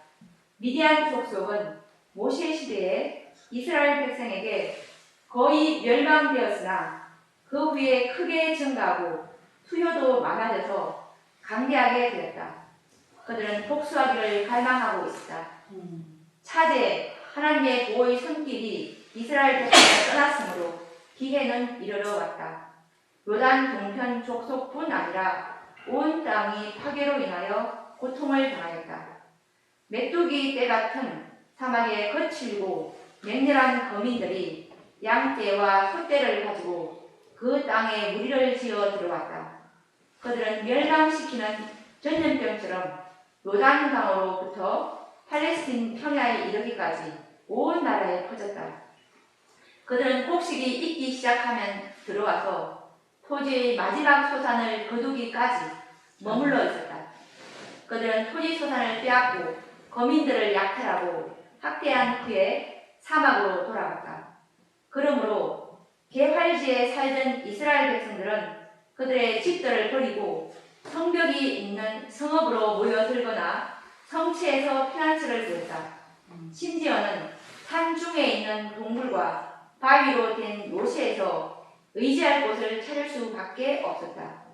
미디안 족속은 모세 시대에 이스라엘 백성에게 거의 멸망되었으나 그 후에 크게 증가하고 수요도 많아져서 강대하게 되었다. 그들은 복수하기를 갈망하고 있었다. 차제 하나님의 보호의 손길이 이스라엘 백성을 떠났으므로 기회는 이르러 왔다. 요단 동편 족속뿐 아니라 온 땅이 파괴로 인하여 고통을 당하였다. 메뚜기 떼 같은 사막의 거칠고 맹렬한 거민들이 양떼와 소떼를 가지고 그 땅에 무리를 지어 들어왔다. 그들은 멸망시키는 전염병처럼 요단강으로부터 팔레스틴 평야에 이르기까지 온 나라에 퍼졌다. 그들은 곡식이 익기 시작하면 들어와서 토지의 마지막 소산을 거두기까지 머물러 있었다. 그들은 토지 소산을 빼앗고 거민들을 약탈하고 학대한 후에 사막으로 돌아갔다. 그러므로 개활지에 살던 이스라엘 백성들은 그들의 집들을 버리고 성벽이 있는 성읍으로 모여들거나 성취해서 피난처를 구했다. 심지어는 산 중에 있는 동굴과 바위로 된 요새에서 의지할 곳을 찾을 수밖에 없었다.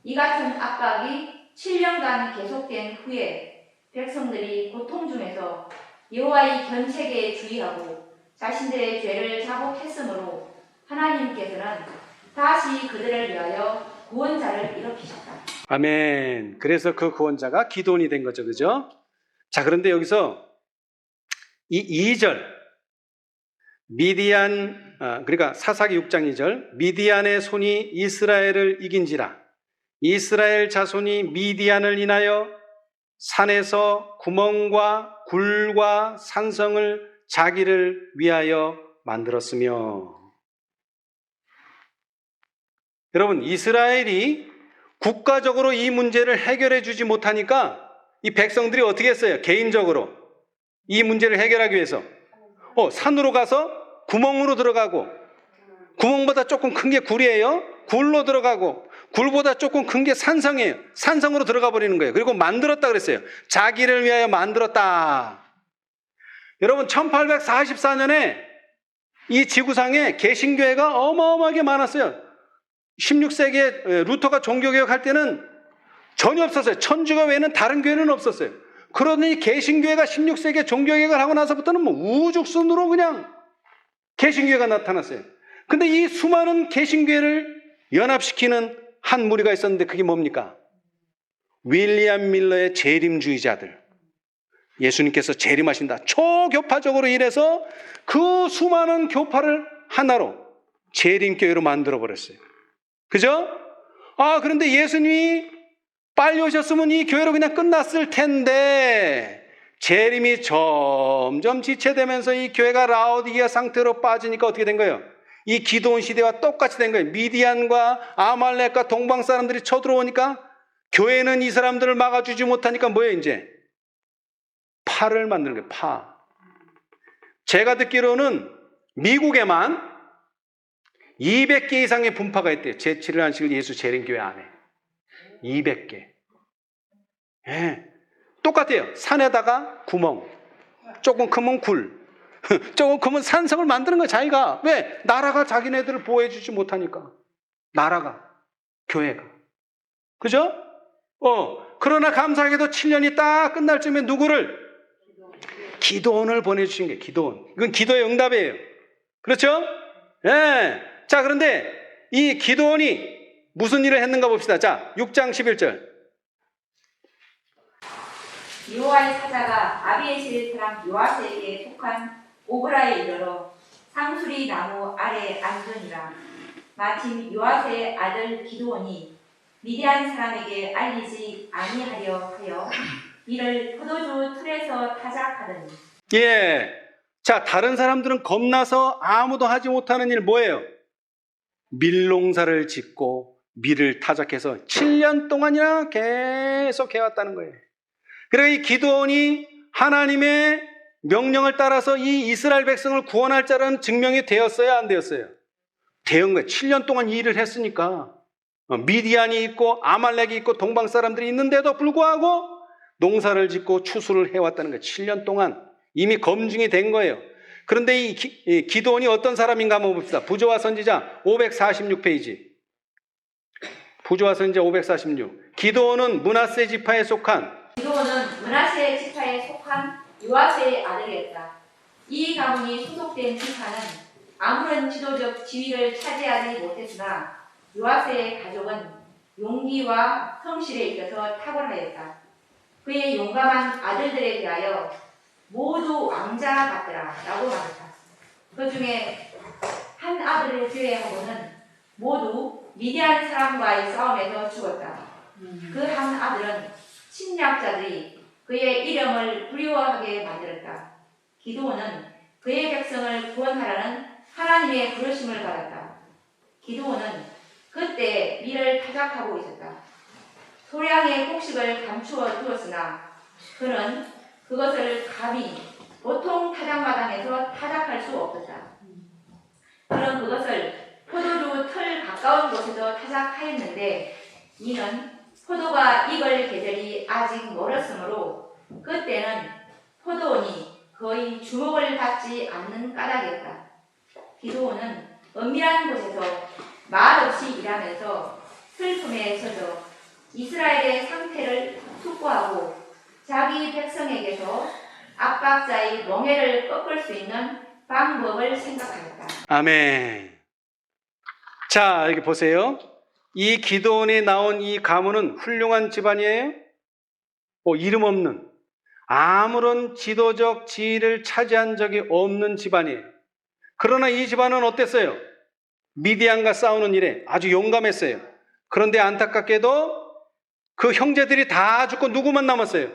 이 같은 압박이 7년간 계속된 후에 백성들이 고통 중에서 여호와의 견책에 주의하고 자신들의 죄를 자복했으므로 하나님께서는 다시 그들을 위하여 구원자를 일으키셨다. 아멘. 그래서 그 구원자가 기도원이 된 거죠. 그죠? 자, 그런데 여기서 이 2절 미디안 그러니까 사사기 6장 2절 미디안의 손이 이스라엘을 이긴지라 이스라엘 자손이 미디안을 인하여 산에서 구멍과 굴과 산성을 자기를 위하여 만들었으며. 여러분, 이스라엘이 국가적으로 이 문제를 해결해 주지 못하니까 이 백성들이 어떻게 했어요? 개인적으로 이 문제를 해결하기 위해서 산으로 가서 구멍으로 들어가고, 구멍보다 조금 큰 게 굴이에요. 굴로 들어가고, 굴보다 조금 큰 게 산성이에요. 산성으로 들어가 버리는 거예요. 그리고 만들었다 그랬어요. 자기를 위하여 만들었다. 여러분, 1844년에 이 지구상에 개신교회가 어마어마하게 많았어요. 16세기에 루터가 종교개혁할 때는 전혀 없었어요. 천주교 외에는 다른 교회는 없었어요. 그러더니 개신교회가 16세기에 종교개혁을 하고 나서부터는 뭐 우죽순으로 그냥 개신교회가 나타났어요. 근데 이 수많은 개신교회를 연합시키는 한 무리가 있었는데 그게 뭡니까? 윌리엄 밀러의 재림주의자들. 예수님께서 재림하신다. 초교파적으로 일해서 그 수많은 교파를 하나로 재림교회로 만들어버렸어요. 그죠? 그런데 예수님이 빨리 오셨으면 이 교회로 그냥 끝났을 텐데 재림이 점점 지체되면서 이 교회가 라오디게아 상태로 빠지니까 어떻게 된 거예요? 이 기도원 시대와 똑같이 된 거예요. 미디안과 아말렉과 동방 사람들이 쳐들어오니까 교회는 이 사람들을 막아주지 못하니까 뭐예요 이제? 파를 만드는 거예요. 파. 제가 듣기로는 미국에만 200개 이상의 분파가 있대요. 제7일 안식일 예수 재림교회 안에 200개. 예, 똑같아요. 산에다가 구멍, 조금 크면 굴, 조금 크면 산성을 만드는 거야 자기가. 왜? 나라가 자기네들을 보호해주지 못하니까. 나라가, 교회가. 그죠? 그러나 감사하게도 7년이 딱 끝날 쯤에 누구를? 기도원을 보내주신 거예요. 기도원. 이건 기도의 응답이에요. 그렇죠? 예. 자, 그런데 이 기도원이 무슨 일을 했는가 봅시다. 자, 6장 11절. 여호와의 사자가 아비에셀 사람 요아스에게 속한 오브라에 이르러 상수리 나무 아래 앉으니라. 마침 요아스의 아들 기드온이 미디안 사람에게 알리지 아니하려 하여 이를 포도주 틀에서 타작하더니. 예. 자, 다른 사람들은 겁나서 아무도 하지 못하는 일 뭐예요? 밀농사를 짓고 밀을 타작해서 7년 동안이나 계속 해왔다는 거예요. 그래서 이 기드온이 하나님의 명령을 따라서 이 이스라엘 백성을 구원할 자라는 증명이 되었어요? 안 되었어요? 되은 거예요. 7년 동안 이 일을 했으니까. 미디안이 있고 아말렉이 있고 동방 사람들이 있는데도 불구하고 농사를 짓고 추수를 해왔다는 거예요. 7년 동안 이미 검증이 된 거예요. 그런데 이 기드온이 어떤 사람인가 한번 봅시다. 부조와 선지자 546페이지. 부조와 선지자 546. 기드온은 므낫세 지파에 속한 기드온은 므낫세 지파에 속한 요아스의 아들이었다. 이 가문이 소속된 지파는 아무런 지도적 지위를 차지하지 못했으나 요아스의 가족은 용기와 성실에 있어서 탁월하였다. 그의 용감한 아들들에 대하여 모두 왕자 같더라 라고 말했다. 그 중에 한 아들을 제외하고는 모두 미디안 사람과의 싸움에서 죽었다. 그 한 아들은 침략자들이 그의 이름을 두려워하게 만들었다. 기드온은 그의 백성을 구원하라는 하나님의 부르심을 받았다. 기드온은 그때 밀을 타작하고 있었다. 소량의 곡식을 감추어 두었으나 그는 그것을 감히 보통 타작마당에서 타작할 수 없었다. 그는 그것을 포도주 틀 가까운 곳에서 타작하였는데 이는 포도가 익을 계절이 아직 멀었으므로 그 포도원이 거의 주목을 받지 않는 까닭이었다. 기드온은 은밀한 곳에서 말없이 일하면서 슬픔에 젖어 이스라엘의 상태를 숙고하고 자기 백성에게서 압박자의 멍에를 꺾을 수 있는 방법을 생각하였다. 아멘. 자, 여기 보세요. 이 기드온에 나온 이 가문은 훌륭한 집안이에요. 이름 없는, 아무런 지도적 지위를 차지한 적이 없는 집안이에요. 그러나 이 집안은 어땠어요? 미디안과 싸우는 일에 아주 용감했어요. 그런데 안타깝게도 그 형제들이 다 죽고 누구만 남았어요?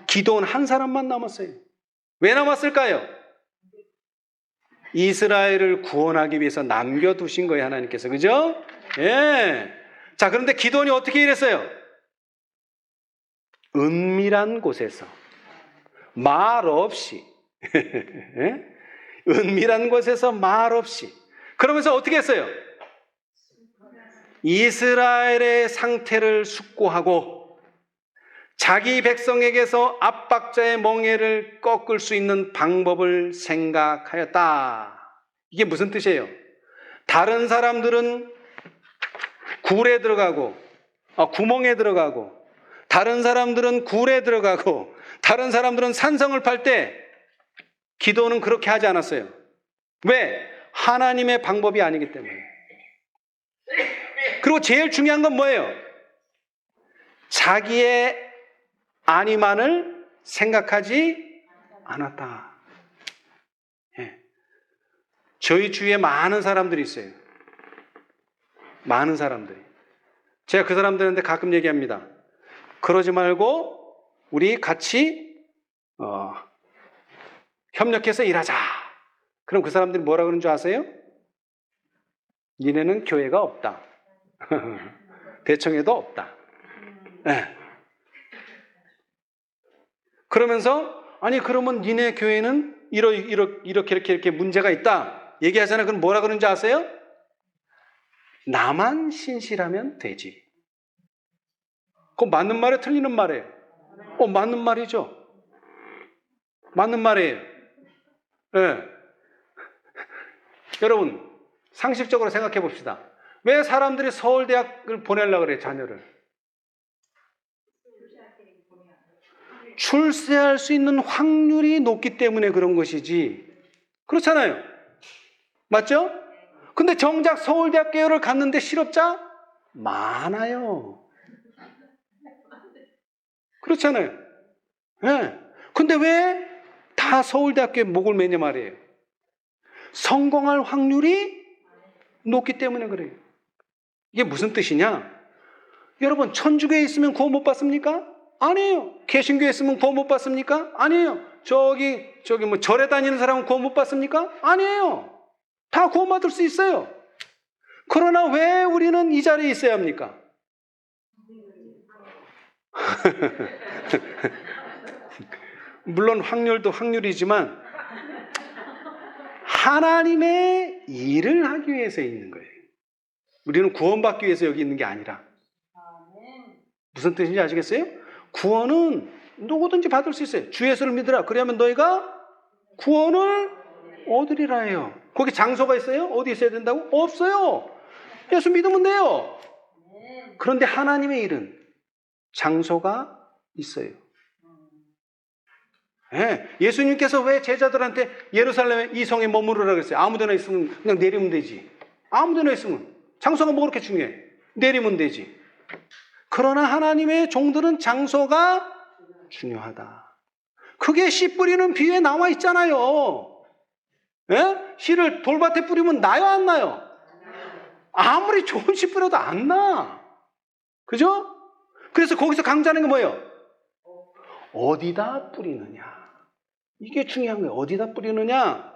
기드온 한 사람만 남았어요. 왜 남았을까요? 이스라엘을 구원하기 위해서 남겨두신 거예요, 하나님께서. 그죠? 예. 자, 그런데 기드온이 어떻게 일했어요? 은밀한 곳에서 말 없이 예? 은밀한 곳에서 말 없이 그러면서 어떻게 했어요? 이스라엘의 상태를 숙고하고 자기 백성에게서 압박자의 멍에를 꺾을 수 있는 방법을 생각하였다. 이게 무슨 뜻이에요? 다른 사람들은 굴에 들어가고 구멍에 들어가고 다른 사람들은 굴에 들어가고 다른 사람들은 산성을 팔 때 기도는 그렇게 하지 않았어요. 왜? 하나님의 방법이 아니기 때문에. 그리고 제일 중요한 건 뭐예요? 자기의 안위만을 생각하지 않았다. 예. 저희 주위에 많은 사람들이 있어요. 많은 사람들이. 제가 그 사람들한테 가끔 얘기합니다. 그러지 말고 우리 같이 협력해서 일하자. 그럼 그 사람들이 뭐라 그러는 줄 아세요? 니네는 교회가 없다. 대청에도 없다. 네. 그러면서 아니 그러면 니네 교회는 이렇게 문제가 있다 얘기하잖아요. 그럼 뭐라 그러는지 아세요? 나만 신실하면 되지. 그거 맞는 말에 틀리는 말이에요. 맞는 말이죠. 맞는 말이에요. 네. 여러분 상식적으로 생각해 봅시다. 왜 사람들이 서울대학을 보내려고 그래요, 자녀를? 출세할 수 있는 확률이 높기 때문에 그런 것이지. 그렇잖아요. 맞죠? 근데 정작 서울대학교를 갔는데 실업자 많아요. 그렇잖아요. 네. 근데 왜 다 서울대학교에 목을 매냐 말이에요. 성공할 확률이 높기 때문에 그래요. 이게 무슨 뜻이냐? 여러분 천주교에 있으면 구원 못 받습니까? 아니에요. 개신교에 있으면 구원 못 받습니까? 아니에요. 저기 뭐 절에 다니는 사람은 구원 못 받습니까? 아니에요. 다 구원 받을 수 있어요. 그러나 왜 우리는 이 자리에 있어야 합니까? 물론 확률도 확률이지만 하나님의 일을 하기 위해서 있는 거예요. 우리는 구원받기 위해서 여기 있는 게 아니라. 무슨 뜻인지 아시겠어요? 구원은 누구든지 받을 수 있어요. 주 예수를 믿으라. 그러면 너희가 구원을 얻으리라 해요. 거기 장소가 있어요? 어디 있어야 된다고? 없어요. 예수 믿으면 돼요. 그런데 하나님의 일은 장소가 있어요. 네. 예수님께서 왜 제자들한테 예루살렘에 이 성에 머무르라 그랬어요? 아무데나 있으면 그냥 내리면 되지. 아무데나 있으면. 장소가 뭐 그렇게 중요해? 내리면 되지. 그러나 하나님의 종들은 장소가 중요하다. 그게 씨 뿌리는 비유에 나와 있잖아요. 예? 씨를 돌밭에 뿌리면 나요, 안 나요? 아무리 좋은 씨 뿌려도 안 나. 그죠? 그래서 거기서 강조하는 게 뭐예요? 어디다 뿌리느냐. 이게 중요한 거예요. 어디다 뿌리느냐.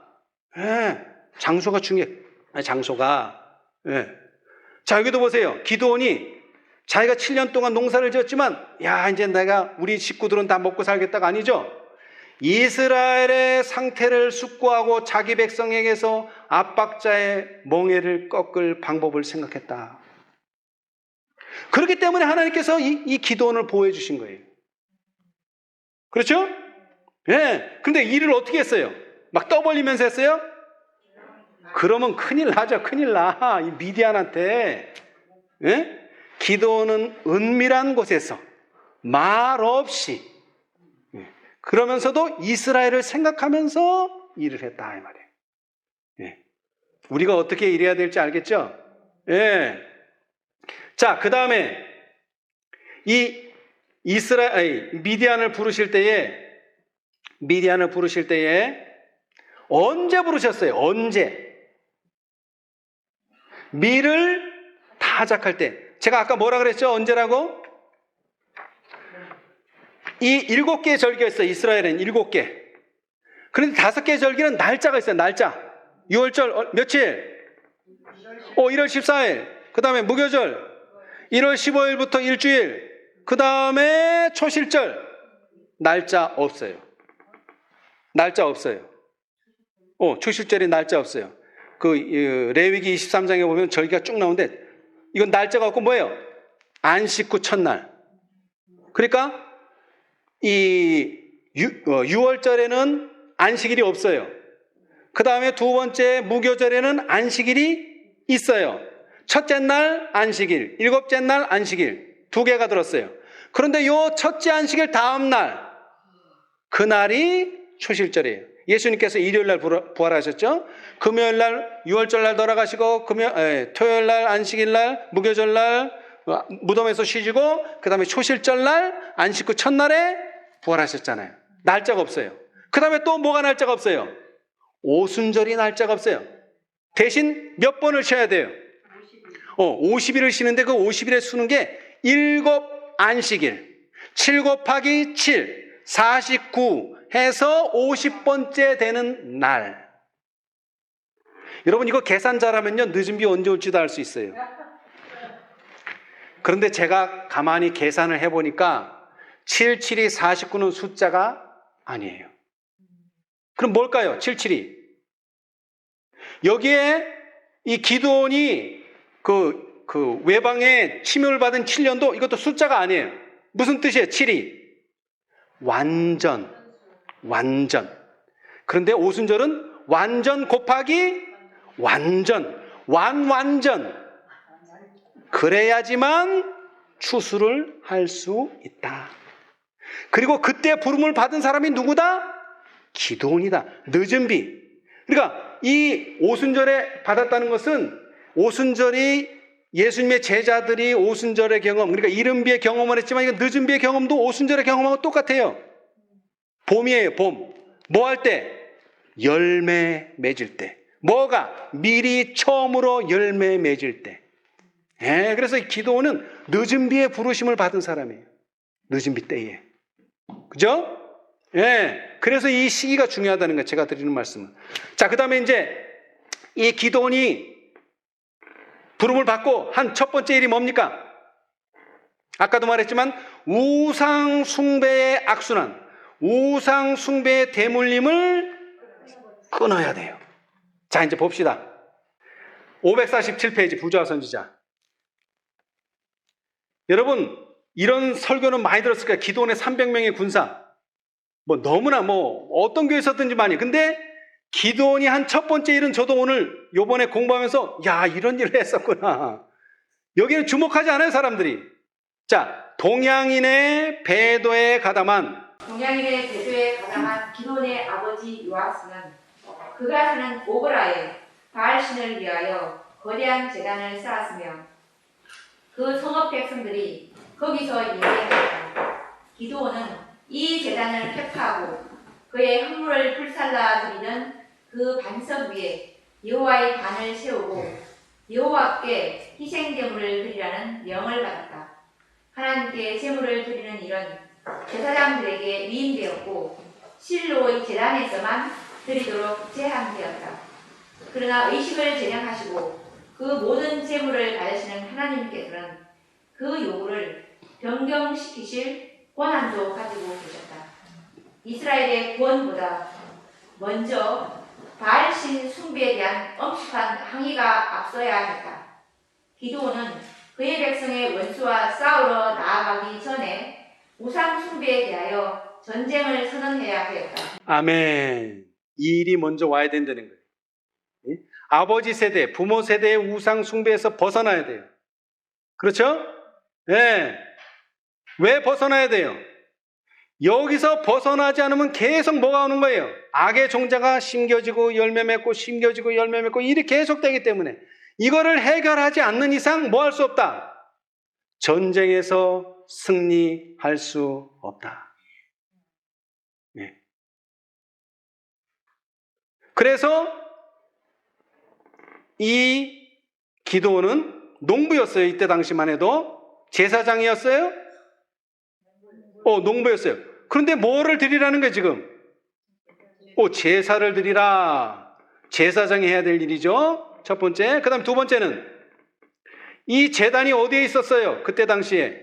예. 장소가 중요해. 장소가. 예. 자, 여기도 보세요. 기드온이 자기가 7년 동안 농사를 지었지만 이제 내가 우리 식구들은 다 먹고 살겠다가 아니죠. 이스라엘의 상태를 숙고하고 자기 백성에게서 압박자의 멍에를 꺾을 방법을 생각했다. 그렇기 때문에 하나님께서 이 기드온을 보호해 주신 거예요. 그렇죠? 예. 근데 일을 어떻게 했어요? 막 떠벌리면서 했어요? 그러면 큰일 나죠. 큰일 나. 이 미디안한테. 예? 기도는 은밀한 곳에서 말 없이 그러면서도 이스라엘을 생각하면서 일을 했다 이 말이에요. 예. 우리가 어떻게 일해야 될지 알겠죠? 예. 자, 그 다음에 이 미디안을 부르실 때에 언제 부르셨어요? 언제? 밀을 타작할 때. 제가 아까 뭐라 그랬죠? 언제라고? 이 7개의 절기가 있어요. 이스라엘은 7개. 그런데 5개의 절기는 날짜가 있어요. 날짜. 6월절 며칠? 1월 14일. 그 다음에 무교절 1월 15일부터 일주일. 그 다음에 초실절. 날짜 없어요. 날짜 없어요. 초실절이 날짜 없어요. 레위기 23장에 보면 절기가 쭉 나오는데 이건 날짜가 없고 뭐예요? 안식 후 첫날. 그러니까 이 6월절에는 안식일이 없어요. 그 다음에 두 번째 무교절에는 안식일이 있어요. 첫째 날 안식일, 7째 날 안식일 2개가 들었어요. 그런데 요 첫째 안식일 다음 날 그날이 초실절이에요. 예수님께서 일요일날 부활하셨죠. 금요일날 6월절날 돌아가시고 토요일날 안식일날 무교절날 무덤에서 쉬시고 그 다음에 초실절날 안식 후 첫날에 부활하셨잖아요. 날짜가 없어요. 그 다음에 또 뭐가 날짜가 없어요? 오순절이 날짜가 없어요. 대신 몇 번을 쉬어야 돼요? 50일을 쉬는데 그 50일에 쉬는 게 7 안식일 7 곱하기 7 49 해서 50번째 되는 날. 여러분 이거 계산 잘하면요 늦은 비 언제 올지도 알 수 있어요. 그런데 제가 가만히 계산을 해보니까 77이 49는 숫자가 아니에요. 그럼 뭘까요? 77이. 여기에 이 기드온이 그 외방에 침입을 받은 7년도 이것도 숫자가 아니에요. 무슨 뜻이에요? 7이. 완전. 그런데 오순절은 완전 곱하기 완전. 완전. 그래야지만 추수를 할 수 있다. 그리고 그때 부름을 받은 사람이 누구다? 기드온이다. 늦은 비. 그러니까 이 오순절에 받았다는 것은 오순절이 예수님의 제자들이 오순절의 경험, 그러니까 이른 비의 경험을 했지만 이거 늦은 비의 경험도 오순절의 경험하고 똑같아요. 봄이에요, 봄. 뭐 할 때? 열매 맺을 때. 뭐가? 밀이 처음으로 열매 맺을 때. 그래서 이 기드온은 늦은 비의 부르심을 받은 사람이에요. 늦은 비 때에. 그죠? 그래서 이 시기가 중요하다는 거예요. 제가 드리는 말씀은. 자, 그 다음에 이제 이 기드온이 부름을 받고 한 첫 번째 일이 뭡니까? 아까도 말했지만 우상 숭배의 악순환, 우상 숭배의 대물림을 끊어야 돼요. 자, 이제 봅시다. 547페이지 부조화 선지자. 여러분 이런 설교는 많이 들었을 거예요. 기드온의 300명의 군사. 너무나 어떤 교회에서든지 많이. 근데 기드온이 한 첫 번째 일은 저도 오늘 요번에 공부하면서 야, 이런 일을 했었구나. 여기는 주목하지 않아요, 사람들이. 자, 동양인의 배도에 가담한 기드온의 아버지 요아스는 그가 사는 오브라에 바알신을 위하여 거대한 제단을 쌓았으며 그 성읍 백성들이 거기서 예배했다. 기드온은 이 제단을 폐파하고 그의 헌물을 불살라 드리는 그 반석 위에 여호와의 단을 세우고 여호와께 희생제물을 드리라는 명을 받았다. 하나님께 제물을 드리는 일은 제사장들에게 위임되었고 실로의 제단에서만 드리도록 제한되었다. 그러나 의식을 제정하시고 그 모든 제물을 받으시는 하나님께서는 그 요구를 변경시키실 권한도 가지고 계셨다. 이스라엘의 구원보다 먼저 바알신 숭배에 대한 엄숙한 항의가 앞서야 했다. 기드온은 그의 백성의 원수와 싸우러 나아가기 전에 우상 숭배에 대하여 전쟁을 선언해야 하겠다. 아멘. 이 일이 먼저 와야 된다는 거예요. 예? 아버지 세대, 부모 세대의 우상 숭배에서 벗어나야 돼요. 그렇죠? 네. 왜 벗어나야 돼요? 여기서 벗어나지 않으면 계속 뭐가 오는 거예요? 악의 종자가 심겨지고 열매 맺고 심겨지고 열매 맺고 일이 계속되기 때문에 이거를 해결하지 않는 이상 뭐 할 수 없다? 전쟁에서 승리할 수 없다. 네. 그래서 이 기도는 농부였어요. 이때 당시만 해도. 제사장이었어요? 농부였어요. 그런데 뭐를 드리라는 거예요, 지금? 제사를 드리라. 제사장이 해야 될 일이죠. 첫 번째. 그 다음 두 번째는 이 제단이 어디에 있었어요? 그때 당시에.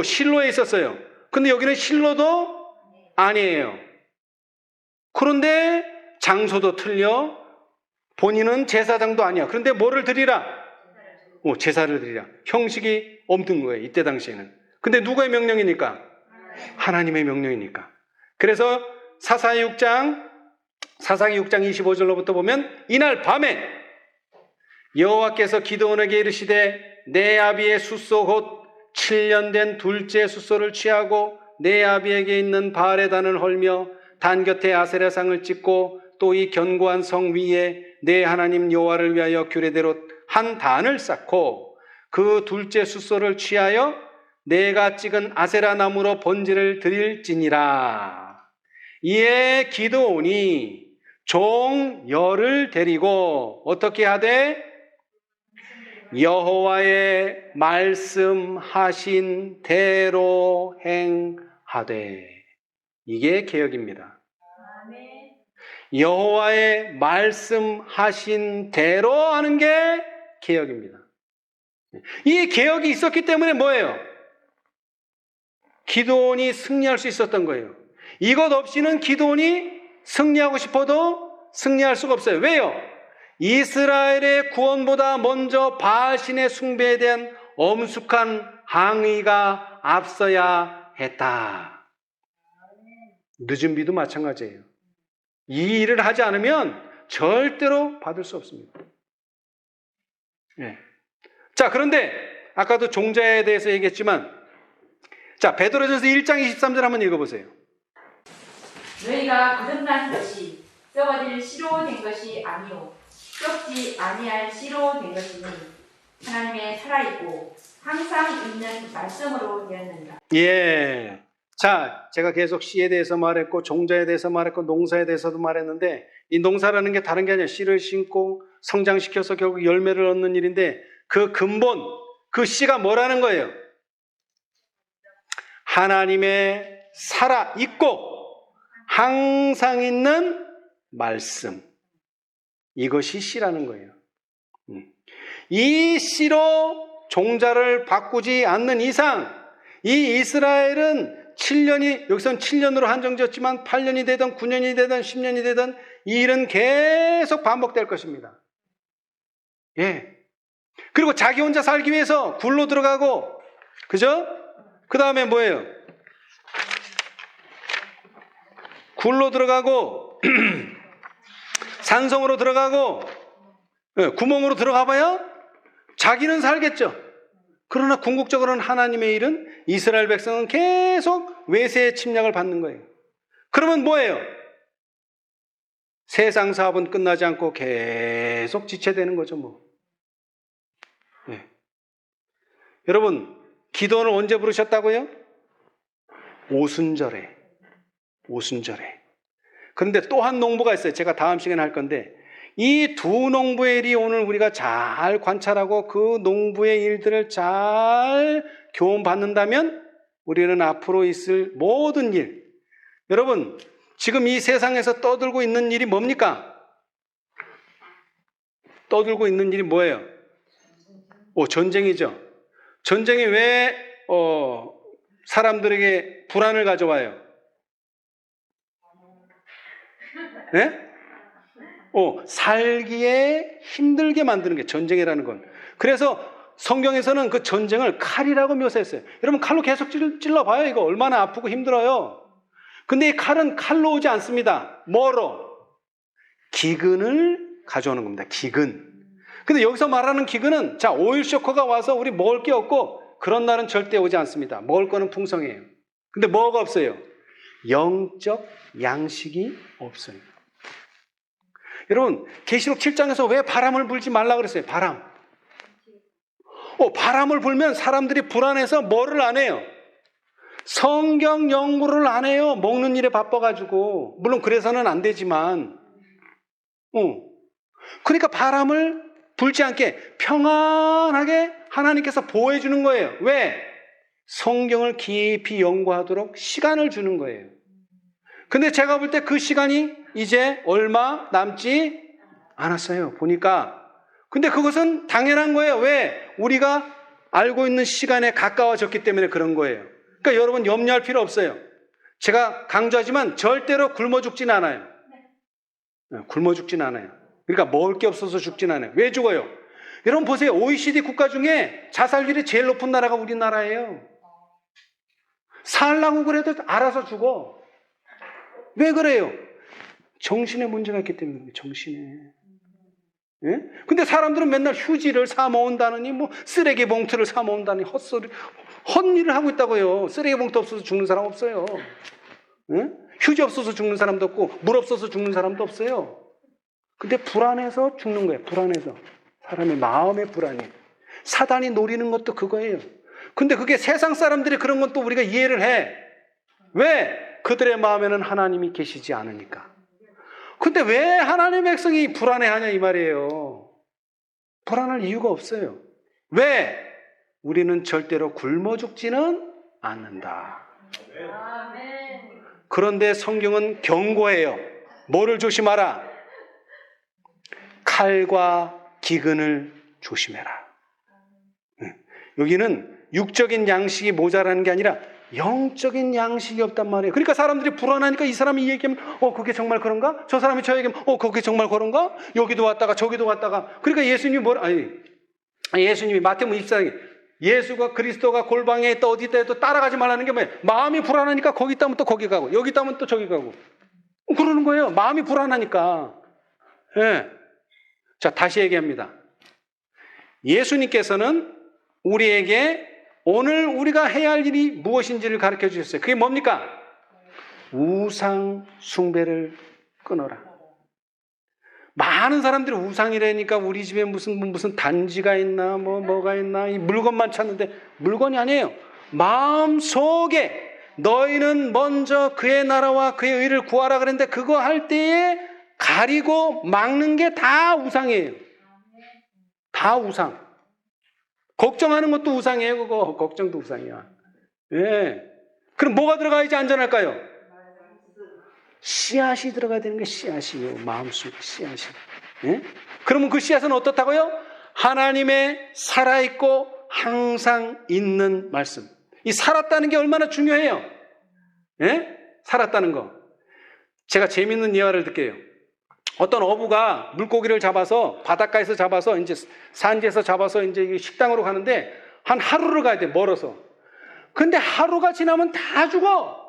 실로에 있었어요. 근데 여기는 실로도 아니에요. 그런데 장소도 틀려. 본인은 제사장도 아니야. 그런데 뭐를 드리라? 제사를 드리라. 형식이 없는 거예요. 이때 당시에는. 근데 누구의 명령이니까? 하나님의 명령이니까. 그래서 사사기 6장 25절로부터 보면 이날 밤에 여호와께서 기드온에게 이르시되 내 아비의 숫소 곧 7년 된 둘째 숫소를 취하고 내 아비에게 있는 바알의 단을 헐며 단 곁에 아세라상을 찍고 또 이 견고한 성 위에 내 하나님 여호와를 위하여 규례대로 한 단을 쌓고 그 둘째 숫소를 취하여 내가 찍은 아세라 나무로 번제를 드릴지니라. 이에 기드온이 종 열을 데리고 어떻게 하되 여호와의 말씀하신 대로 행하되. 이게 개혁입니다. 여호와의 말씀하신 대로 하는 게 개혁입니다. 이 개혁이 있었기 때문에 뭐예요? 기드온이 승리할 수 있었던 거예요. 이것 없이는 기드온이 승리하고 싶어도 승리할 수가 없어요. 왜요? 이스라엘의 구원보다 먼저 바알신의 숭배에 대한 엄숙한 항의가 앞서야 했다. 늦은 비도 마찬가지예요. 이 일을 하지 않으면 절대로 받을 수 없습니다. 네. 자, 그런데 아까도 종자에 대해서 얘기했지만, 자, 베드로전서 1장 23절 한번 읽어보세요. 너희가 거듭난 것이 썩어질 씨로 된 것이 아니요 썩지 아니할 씨로 된 것이니 하나님의 살아있고 항상 있는 말씀으로 되었는다. 예. 자, 제가 계속 씨에 대해서 말했고 종자에 대해서 말했고 농사에 대해서도 말했는데 이 농사라는 게 다른 게 아니라 씨를 심고 성장시켜서 결국 열매를 얻는 일인데 그 근본, 그 씨가 뭐라는 거예요? 하나님의 살아있고 항상 있는 말씀. 이것이 씨라는 거예요. 이 씨로 종자를 바꾸지 않는 이상 이 이스라엘은 7년이, 여기서는 7년으로 한정지었지만 8년이 되든 9년이 되든 10년이 되든 이 일은 계속 반복될 것입니다. 예. 그리고 자기 혼자 살기 위해서 굴로 들어가고, 그죠? 그 다음에 뭐예요? 굴로 들어가고, 산성으로 들어가고, 구멍으로 들어가봐야 자기는 살겠죠. 그러나 궁극적으로는 하나님의 일은 이스라엘 백성은 계속 외세의 침략을 받는 거예요. 그러면 뭐예요? 세상 사업은 끝나지 않고 계속 지체되는 거죠, 뭐. 네. 여러분, 기도원을 언제 부르셨다고요? 오순절에. 그런데 또 한 농부가 있어요. 제가 다음 시간에 할 건데 이 두 농부의 일이 오늘 우리가 잘 관찰하고 그 농부의 일들을 잘 교훈받는다면 우리는 앞으로 있을 모든 일, 여러분 지금 이 세상에서 떠들고 있는 일이 뭡니까? 떠들고 있는 일이 뭐예요? 전쟁이죠. 전쟁이 왜 사람들에게 불안을 가져와요? 네? 살기에 힘들게 만드는 게 전쟁이라는 건. 그래서 성경에서는 그 전쟁을 칼이라고 묘사했어요. 여러분 칼로 계속 찔러봐요. 이거 얼마나 아프고 힘들어요. 근데 이 칼은 칼로 오지 않습니다. 뭐로? 기근을 가져오는 겁니다. 기근. 근데 여기서 말하는 기근은, 자, 오일 쇼커가 와서 우리 먹을 게 없고 그런 날은 절대 오지 않습니다. 먹을 거는 풍성해요. 근데 뭐가 없어요? 영적 양식이 없어요. 여러분, 계시록 7장에서 왜 바람을 불지 말라 그랬어요? 바람. 바람을 불면 사람들이 불안해서 뭐를 안 해요? 성경 연구를 안 해요. 먹는 일에 바빠가지고. 물론 그래서는 안 되지만. 그러니까 바람을 불지 않게 평안하게 하나님께서 보호해 주는 거예요. 왜? 성경을 깊이 연구하도록 시간을 주는 거예요. 근데 제가 볼 때 그 시간이 이제 얼마 남지 않았어요. 보니까. 근데 그것은 당연한 거예요. 왜? 우리가 알고 있는 시간에 가까워졌기 때문에 그런 거예요. 그러니까 여러분 염려할 필요 없어요. 제가 강조하지만 절대로 굶어 죽진 않아요. 굶어 죽진 않아요. 그러니까 먹을 게 없어서 죽진 않아요. 왜 죽어요? 여러분 보세요. OECD 국가 중에 자살률이 제일 높은 나라가 우리나라예요. 살라고 그래도 알아서 죽어. 왜 그래요? 정신에 문제가 있기 때문에. 정신에. 예? 근데 사람들은 맨날 휴지를 사 모은다느니 뭐 쓰레기 봉투를 사 모은다니 헛소리, 헛일을 하고 있다고요. 쓰레기 봉투 없어서 죽는 사람 없어요. 예? 휴지 없어서 죽는 사람도 없고 물 없어서 죽는 사람도 없어요. 근데 불안해서 죽는 거예요. 불안해서. 사람의 마음의 불안이. 사단이 노리는 것도 그거예요. 근데 그게 세상 사람들이 그런 건 또 우리가 이해를 해. 왜? 그들의 마음에는 하나님이 계시지 않으니까. 근데 왜 하나님의 백성이 불안해하냐 이 말이에요. 불안할 이유가 없어요. 왜? 우리는 절대로 굶어 죽지는 않는다. 그런데 성경은 경고해요. 뭐를 조심하라? 칼과 기근을 조심해라. 여기는 육적인 양식이 모자라는 게 아니라 영적인 양식이 없단 말이에요. 그러니까 사람들이 불안하니까 이 사람이 이 얘기하면 그게 정말 그런가? 저 사람이 저 얘기하면 그게 정말 그런가? 여기도 왔다가 저기도 왔다가. 그러니까 예수님이 마태복음 24장에 예수가 그리스도가 골방에 있다 어디 있다 해도 따라가지 말라는 게 뭐예요? 마음이 불안하니까 거기 있다면 또 거기 가고 여기 있다면 또 저기 가고 그러는 거예요. 마음이 불안하니까. 예. 자, 다시 얘기합니다. 예수님께서는 우리에게 오늘 우리가 해야 할 일이 무엇인지를 가르쳐 주셨어요. 그게 뭡니까? 우상 숭배를 끊어라. 많은 사람들이 우상이라니까 우리 집에 무슨 단지가 있나 뭐가 있나 이 물건만 찾는데 물건이 아니에요. 마음속에 너희는 먼저 그의 나라와 그의 의를 구하라 그랬는데 그거 할 때에 가리고 막는 게 다 우상이에요. 다 우상. 걱정하는 것도 우상이에요. 그거 걱정도 우상이야. 예. 그럼 뭐가 들어가야지 안전할까요? 씨앗이 들어가야 되는 게 씨앗이에요. 마음속에 씨앗이. 예? 그러면 그 씨앗은 어떻다고요? 하나님의 살아있고 항상 있는 말씀. 이 살았다는 게 얼마나 중요해요. 예? 살았다는 거. 제가 재밌는 예화를 들게요. 어떤 어부가 물고기를 잡아서 바닷가에서 잡아서 이제 산지에서 잡아서 이제 식당으로 가는데 한 하루를 가야 돼. 멀어서. 근데 하루가 지나면 다 죽어.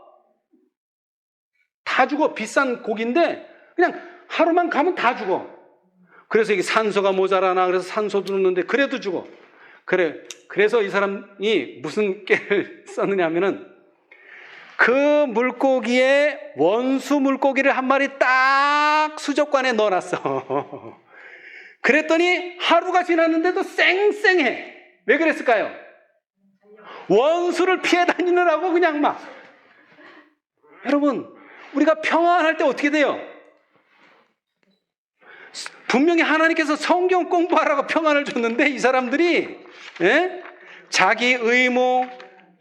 다 죽어. 비싼 고기인데 그냥 하루만 가면 다 죽어. 그래서 이게 산소가 모자라나 그래서 산소도 넣는데 그래도 죽어. 그래서 이 사람이 무슨 깨를 썼느냐 하면은 그 물고기에 원수 물고기를 한 마리 딱 수족관에 넣어놨어. 그랬더니 하루가 지났는데도 쌩쌩해. 왜 그랬을까요? 원수를 피해 다니느라고 그냥 막. 여러분, 우리가 평안할 때 어떻게 돼요? 분명히 하나님께서 성경 공부하라고 평안을 줬는데 이 사람들이 자기 의무,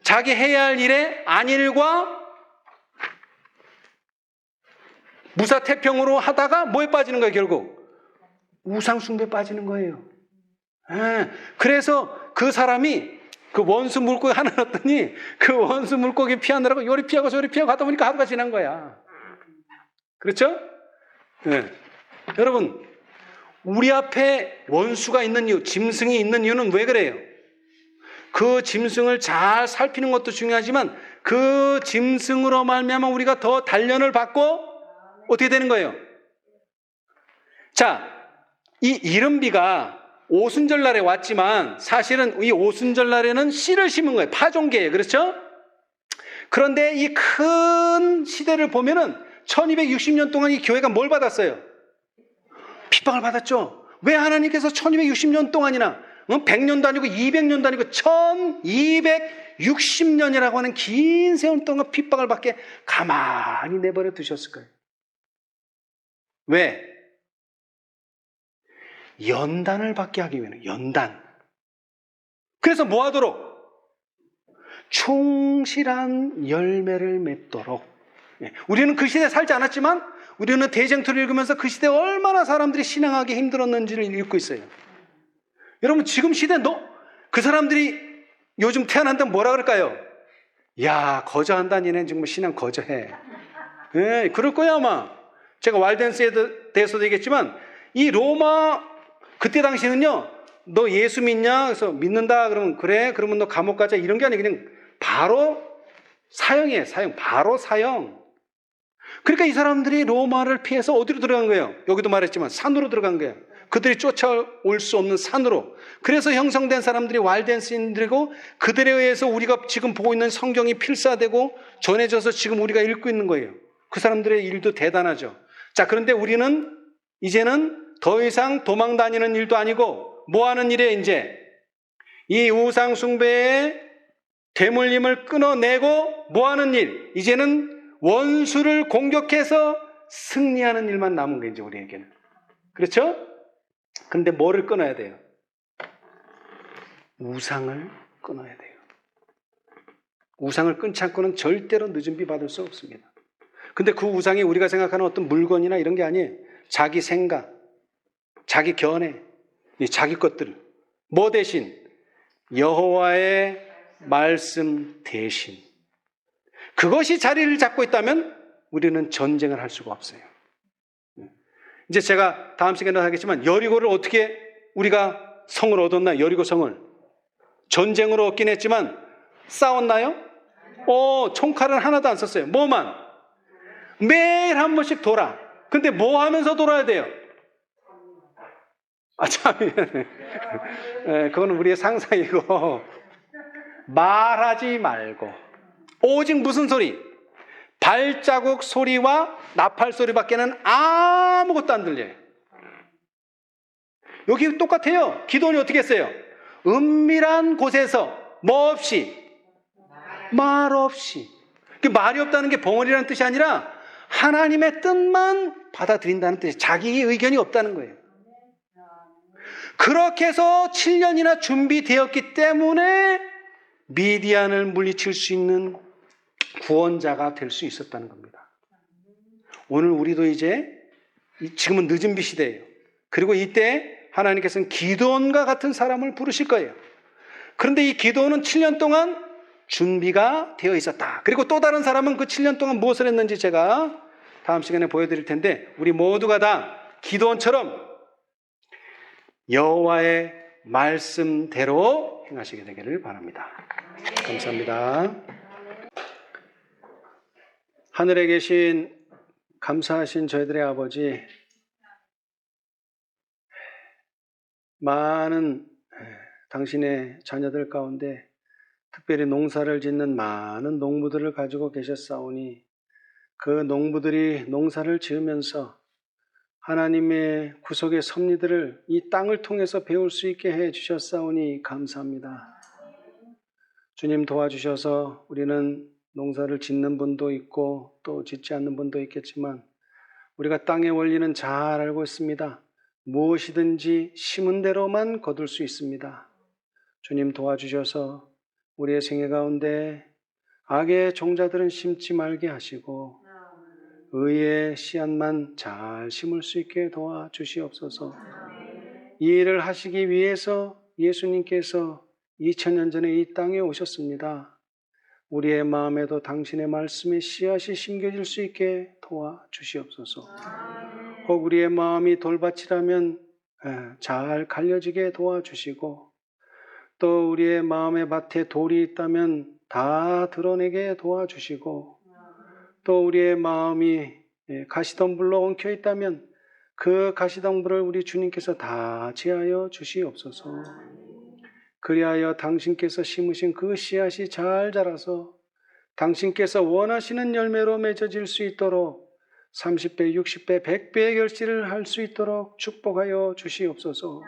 자기 해야 할 일에 안일과 무사태평으로 하다가 뭐에 빠지는 거예요, 결국? 우상숭배에 빠지는 거예요. 그래서 그 사람이 그 원수 물고기 하나 넣었더니 그 원수 물고기 피하느라고 요리 피하고 저리 피하고 하다 보니까 하루가 지난 거야. 그렇죠? 여러분, 우리 앞에 원수가 있는 이유, 짐승이 있는 이유는 왜 그래요? 그 짐승을 잘 살피는 것도 중요하지만 그 짐승으로 말미암아 우리가 더 단련을 받고 어떻게 되는 거예요? 자, 이 이른비가 오순절날에 왔지만 사실은 이 오순절날에는 씨를 심은 거예요. 파종계예요. 그렇죠? 그런데 이 큰 시대를 보면은 1260년 동안 이 교회가 뭘 받았어요? 핍박을 받았죠. 왜 하나님께서 1260년 동안이나 100년도 아니고 200년도 아니고 1260년이라고 하는 긴 세월 동안 핍박을 받게 가만히 내버려 두셨을까요? 왜? 연단을 받게 하기 위해서. 연단. 그래서 뭐 하도록? 충실한 열매를 맺도록. 우리는 그 시대에 살지 않았지만 우리는 대쟁투를 읽으면서 그 시대에 얼마나 사람들이 신앙하기 힘들었는지를 읽고 있어요. 여러분 지금 시대 그 사람들이 요즘 태어난다면 뭐라 그럴까요? 야, 거저한다. 니네 정말 신앙 거저해. 네, 그럴 거야 아마. 제가 walden스에 대해서도 얘기했지만 이 로마 그때 당시는요, 너 예수 믿냐? 그래서 믿는다. 그러면 그래. 그러면 너 감옥 가자. 이런 게 아니고 그냥 바로 사형이에요. 사형. 바로 사형. 그러니까 이 사람들이 로마를 피해서 어디로 들어간 거예요? 여기도 말했지만 산으로 들어간 거예요. 그들이 쫓아올 수 없는 산으로. 그래서 형성된 사람들이 walden스인들이고 그들에 의해서 우리가 지금 보고 있는 성경이 필사되고 전해져서 지금 우리가 읽고 있는 거예요. 그 사람들의 일도 대단하죠. 자, 그런데 우리는 이제는 더 이상 도망 다니는 일도 아니고 뭐 하는 일이에요? 이제 이 우상 숭배의 대물림을 끊어내고 뭐 하는 일? 이제는 원수를 공격해서 승리하는 일만 남은 거예요, 이제 우리에게는. 그렇죠? 근데 뭐를 끊어야 돼요? 우상을 끊어야 돼요. 우상을 끊지 않고는 절대로 늦은 비 받을 수 없습니다. 근데 그 우상이 우리가 생각하는 어떤 물건이나 이런 게 아니에요. 자기 생각, 자기 견해, 자기 것들. 뭐 대신? 여호와의 말씀 대신. 그것이 자리를 잡고 있다면 우리는 전쟁을 할 수가 없어요. 이제 제가 다음 시간에 하겠지만 여리고를 어떻게 우리가 성을 얻었나? 여리고 성을 전쟁으로 얻긴 했지만 싸웠나요? 총칼은 하나도 안 썼어요. 뭐만? 매일 한 번씩 돌아. 근데 뭐 하면서 돌아야 돼요? 참, 그거는 우리의 상상이고 말하지 말고 오직 무슨 소리? 발자국 소리와 나팔 소리밖에는 아무것도 안 들려요. 여기 똑같아요. 기도원이 어떻게 했어요? 은밀한 곳에서 뭐 없이? 말 없이. 말이 없다는 게 벙어리라는 뜻이 아니라 하나님의 뜻만 받아들인다는 뜻이에요. 자기 의견이 없다는 거예요. 그렇게 해서 7년이나 준비되었기 때문에 미디안을 물리칠 수 있는 구원자가 될 수 있었다는 겁니다. 오늘 우리도 이제 지금은 늦은 비 시대예요. 그리고 이때 하나님께서는 기드온과 같은 사람을 부르실 거예요. 그런데 이 기드온은 7년 동안 준비가 되어 있었다. 그리고 또 다른 사람은 그 7년 동안 무엇을 했는지 제가 다음 시간에 보여드릴 텐데 우리 모두가 다 기드온처럼 여호와의 말씀대로 행하시게 되기를 바랍니다. 감사합니다. 하늘에 계신 감사하신 저희들의 아버지, 많은 당신의 자녀들 가운데 특별히 농사를 짓는 많은 농부들을 가지고 계셨사오니 그 농부들이 농사를 지으면서 하나님의 구속의 섭리들을 이 땅을 통해서 배울 수 있게 해 주셨사오니 감사합니다. 주님 도와주셔서 우리는 농사를 짓는 분도 있고 또 짓지 않는 분도 있겠지만 우리가 땅의 원리는 잘 알고 있습니다. 무엇이든지 심은 대로만 거둘 수 있습니다. 주님 도와주셔서 우리의 생애 가운데 악의 종자들은 심지 말게 하시고 의의 씨앗만 잘 심을 수 있게 도와주시옵소서. 이 일을 하시기 위해서 예수님께서 2000년 전에 이 땅에 오셨습니다. 우리의 마음에도 당신의 말씀의 씨앗이 심겨질 수 있게 도와주시옵소서. 혹 우리의 마음이 돌밭이라면 잘 갈려지게 도와주시고 또 우리의 마음의 밭에 돌이 있다면 다 드러내게 도와주시고 또 우리의 마음이 가시덤불로 엉켜 있다면 그 가시덤불을 우리 주님께서 다 제하여 주시옵소서. 그리하여 당신께서 심으신 그 씨앗이 잘 자라서 당신께서 원하시는 열매로 맺어질 수 있도록 30배, 60배, 100배의 결실을 할 수 있도록 축복하여 주시옵소서.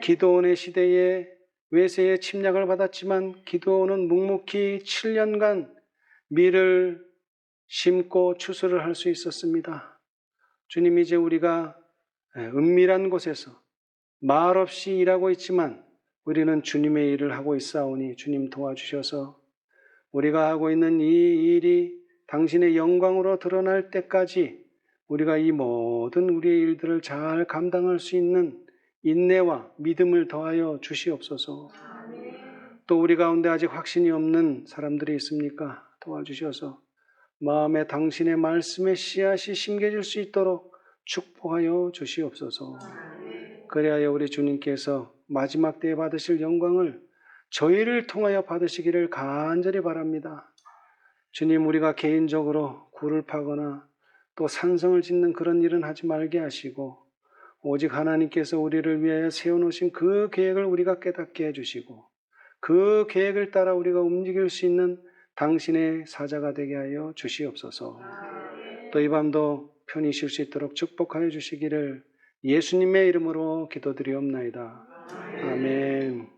기드온의 시대에 외세의 침략을 받았지만 기드온은 묵묵히 7년간 밀을 심고 추수를 할 수 있었습니다. 주님, 이제 우리가 은밀한 곳에서 말없이 일하고 있지만 우리는 주님의 일을 하고 있사오니 주님 도와주셔서 우리가 하고 있는 이 일이 당신의 영광으로 드러날 때까지 우리가 이 모든 우리의 일들을 잘 감당할 수 있는 인내와 믿음을 더하여 주시옵소서. 또 우리 가운데 아직 확신이 없는 사람들이 있습니까? 도와주셔서 마음에 당신의 말씀의 씨앗이 심겨질 수 있도록 축복하여 주시옵소서. 그리하여 우리 주님께서 마지막 때에 받으실 영광을 저희를 통하여 받으시기를 간절히 바랍니다. 주님, 우리가 개인적으로 굴을 파거나 또 산성을 짓는 그런 일은 하지 말게 하시고 오직 하나님께서 우리를 위하여 세워놓으신 그 계획을 우리가 깨닫게 해주시고 그 계획을 따라 우리가 움직일 수 있는 당신의 사자가 되게 하여 주시옵소서. 또 이 밤도 편히 쉴 수 있도록 축복하여 주시기를 예수님의 이름으로 기도드리옵나이다. 아멘.